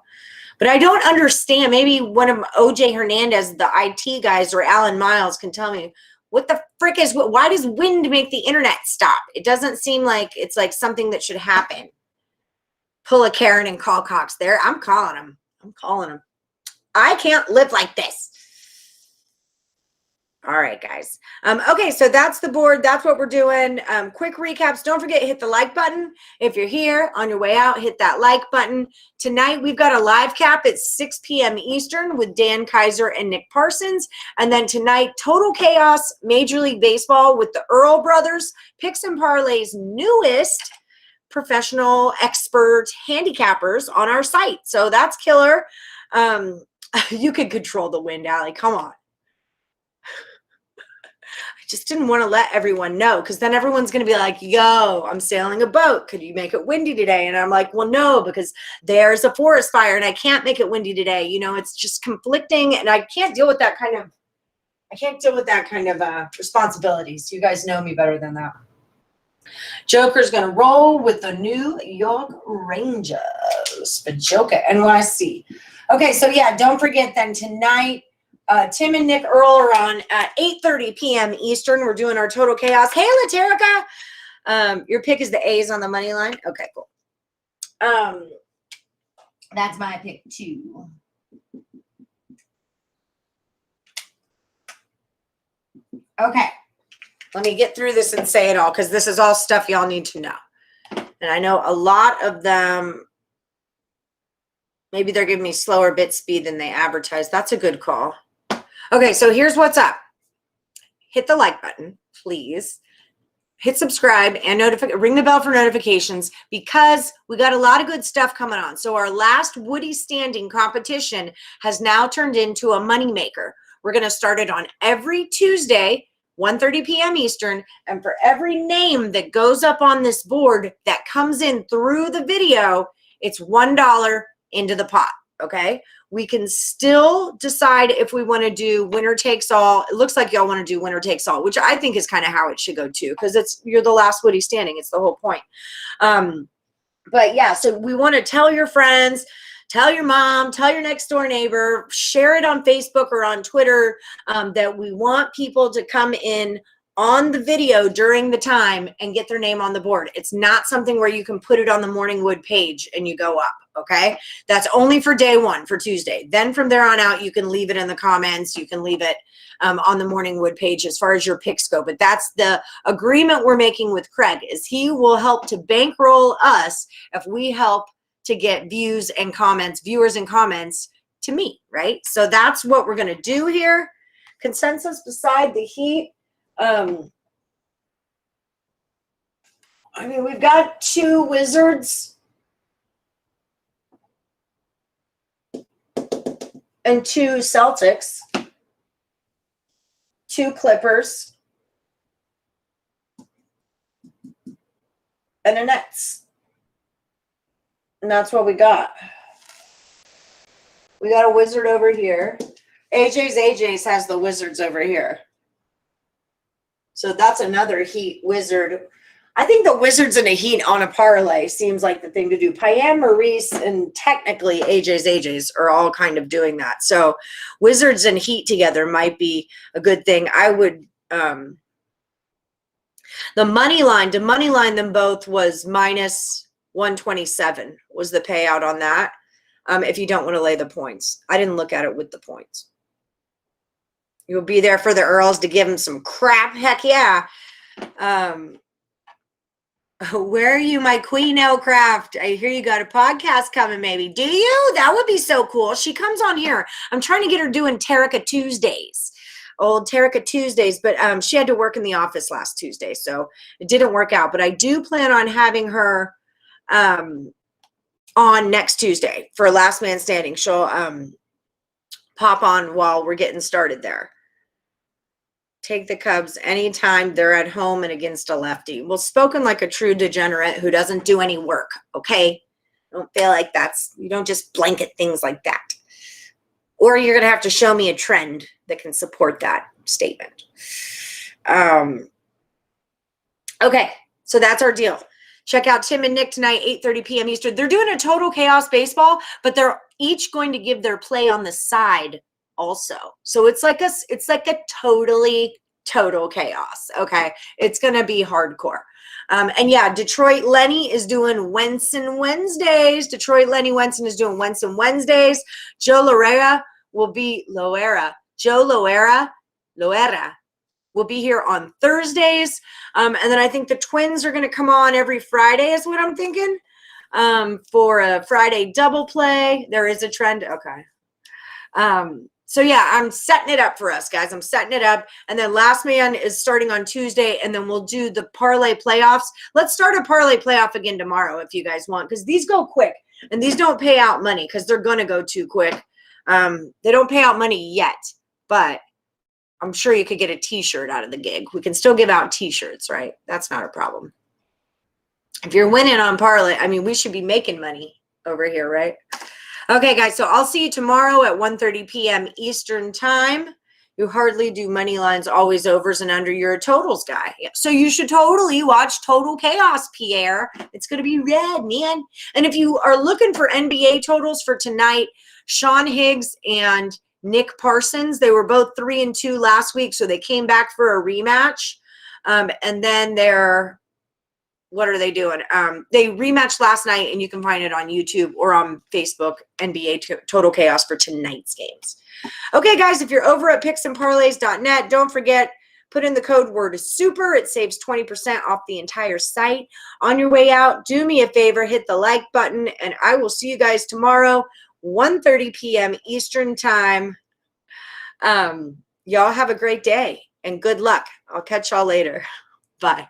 But I don't understand. Maybe one of OJ Hernandez, the IT guys, or Alan Miles can tell me what the frick is. Why does wind make the internet stop? It doesn't seem like it's like something that should happen. Pull a Karen and call Cox there. I'm calling him. I can't live like this. All right, guys. Okay, so that's the board. That's what we're doing. Quick recaps. Don't forget, hit the like button. If you're here on your way out, hit that like button. Tonight, we've got a live cap at 6 p.m. Eastern with Dan Kaiser and Nick Parsons. And then tonight, Total Chaos, Major League Baseball with the Earl brothers, Picks and Parlays' newest professional expert handicappers on our site. So that's killer. You could control the wind, Allie. Come on. Just didn't want to let everyone know, because then everyone's going to be like, yo, I'm sailing a boat. Could you make it windy today? And I'm like, well, no, because there's a forest fire and I can't make it windy today. You know, it's just conflicting and I can't deal with that kind of, responsibilities. You guys know me better than that. Joker's going to roll with the New York Rangers for Joker NYC. Okay, so yeah, don't forget then tonight, Tim and Nick Earl are on at 8:30 p.m. Eastern. We're doing our Total Chaos. Hey, Laterica. Your pick is the A's on the money line. Okay, cool. That's my pick too. Okay. Let me get through this and say it all, because this is all stuff y'all need to know. And I know a lot of them, maybe they're giving me slower bit speed than they advertise. That's a good call. Okay, so here's what's up. Hit the like button, please. Hit subscribe and ring the bell for notifications, because we got a lot of good stuff coming on. So our last Woody Standing competition has now turned into a moneymaker. We're going to start it on every Tuesday, 1:30 p.m. Eastern, and for every name that goes up on this board that comes in through the video, it's $1 into the pot, okay? We can still decide if we want to do winner takes all. It looks like y'all want to do winner takes all, which I think is kind of how it should go too, because you're the last Woody Standing. It's the whole point. But yeah, so we want to tell your friends, tell your mom, tell your next door neighbor, share it on Facebook or on Twitter, that we want people to come in on the video during the time and get their name on the board. It's not something where you can put it on the Morning Wood page and you go up, okay? That's only for day one, for Tuesday. Then from there on out, you can leave it in the comments. You can leave it on the Morning Wood page as far as your picks go. But that's the agreement we're making with Craig, is he will help to bankroll us if we help to get viewers and comments to me, right? So that's what we're going to do here. Consensus beside the Heat. I mean, we've got 2 Wizards and 2 Celtics, 2 Clippers, and a Nets. And that's what we got. We got a Wizard over here. AJ's has the Wizards over here. So that's another Heat Wizard. I think the Wizards and a Heat on a parlay seems like the thing to do. Payam, Maurice, and technically AJ's are all kind of doing that. So Wizards and Heat together might be a good thing. I would the money line, to money line them both was minus 127 was the payout on that. If you don't want to lay the points. I didn't look at it with the points. You'll be there for the Earls to give them some crap. Heck yeah. Where are you, my Queen Elcraft? I hear you got a podcast coming, maybe. Do you? That would be so cool. She comes on here. I'm trying to get her doing Terica Tuesdays. Old Terica Tuesdays, but she had to work in the office last Tuesday, so it didn't work out. But I do plan on having her on next Tuesday for Last Man Standing. She'll pop on while we're getting started there. Take the Cubs anytime they're at home and against a lefty. Well, spoken like a true degenerate who doesn't do any work, okay? Don't feel like you don't just blanket things like that. Or you're going to have to show me a trend that can support that statement. Okay, so that's our deal. Check out Tim and Nick tonight, 8:30 p.m. Eastern. They're doing a Total Chaos Baseball, but they're each going to give their play on the side also. So it's like a totally total chaos. Okay. It's going to be hardcore. And yeah, Detroit Lenny is doing Wenson Wednesdays. Detroit Lenny Wenson is doing Wenson Wednesdays. Joe Loera will be Loera will be here on Thursdays. And then I think the Twins are going to come on every Friday is what I'm thinking. For a Friday double play. There is a trend. Okay. So yeah, I'm setting it up for us, guys. I'm setting it up. And then Last Man is starting on Tuesday, and then we'll do the parlay playoffs. Let's start a parlay playoff again tomorrow if you guys want, because these go quick, and these don't pay out money because they're going to go too quick. They don't pay out money yet, but I'm sure you could get a t-shirt out of the gig. We can still give out t-shirts, right? That's not a problem. If you're winning on parlay, I mean, we should be making money over here, right? Okay, guys, so I'll see you tomorrow at 1:30 p.m. Eastern time. You hardly do money lines, always overs and under. You're a totals guy. So you should totally watch Total Chaos, Pierre. It's going to be red, man. And if you are looking for NBA totals for tonight, Sean Higgs and Nick Parsons, they were both 3-2 last week, so they came back for a rematch. And then what are they doing? They rematched last night, and you can find it on YouTube or on Facebook, NBA Total Chaos for tonight's games. Okay, guys, if you're over at picksandparlays.net, don't forget, put in the code word SUPER. It saves 20% off the entire site. On your way out, do me a favor, hit the like button, and I will see you guys tomorrow, 1:30 p.m. Eastern time. Y'all have a great day, and good luck. I'll catch y'all later. Bye.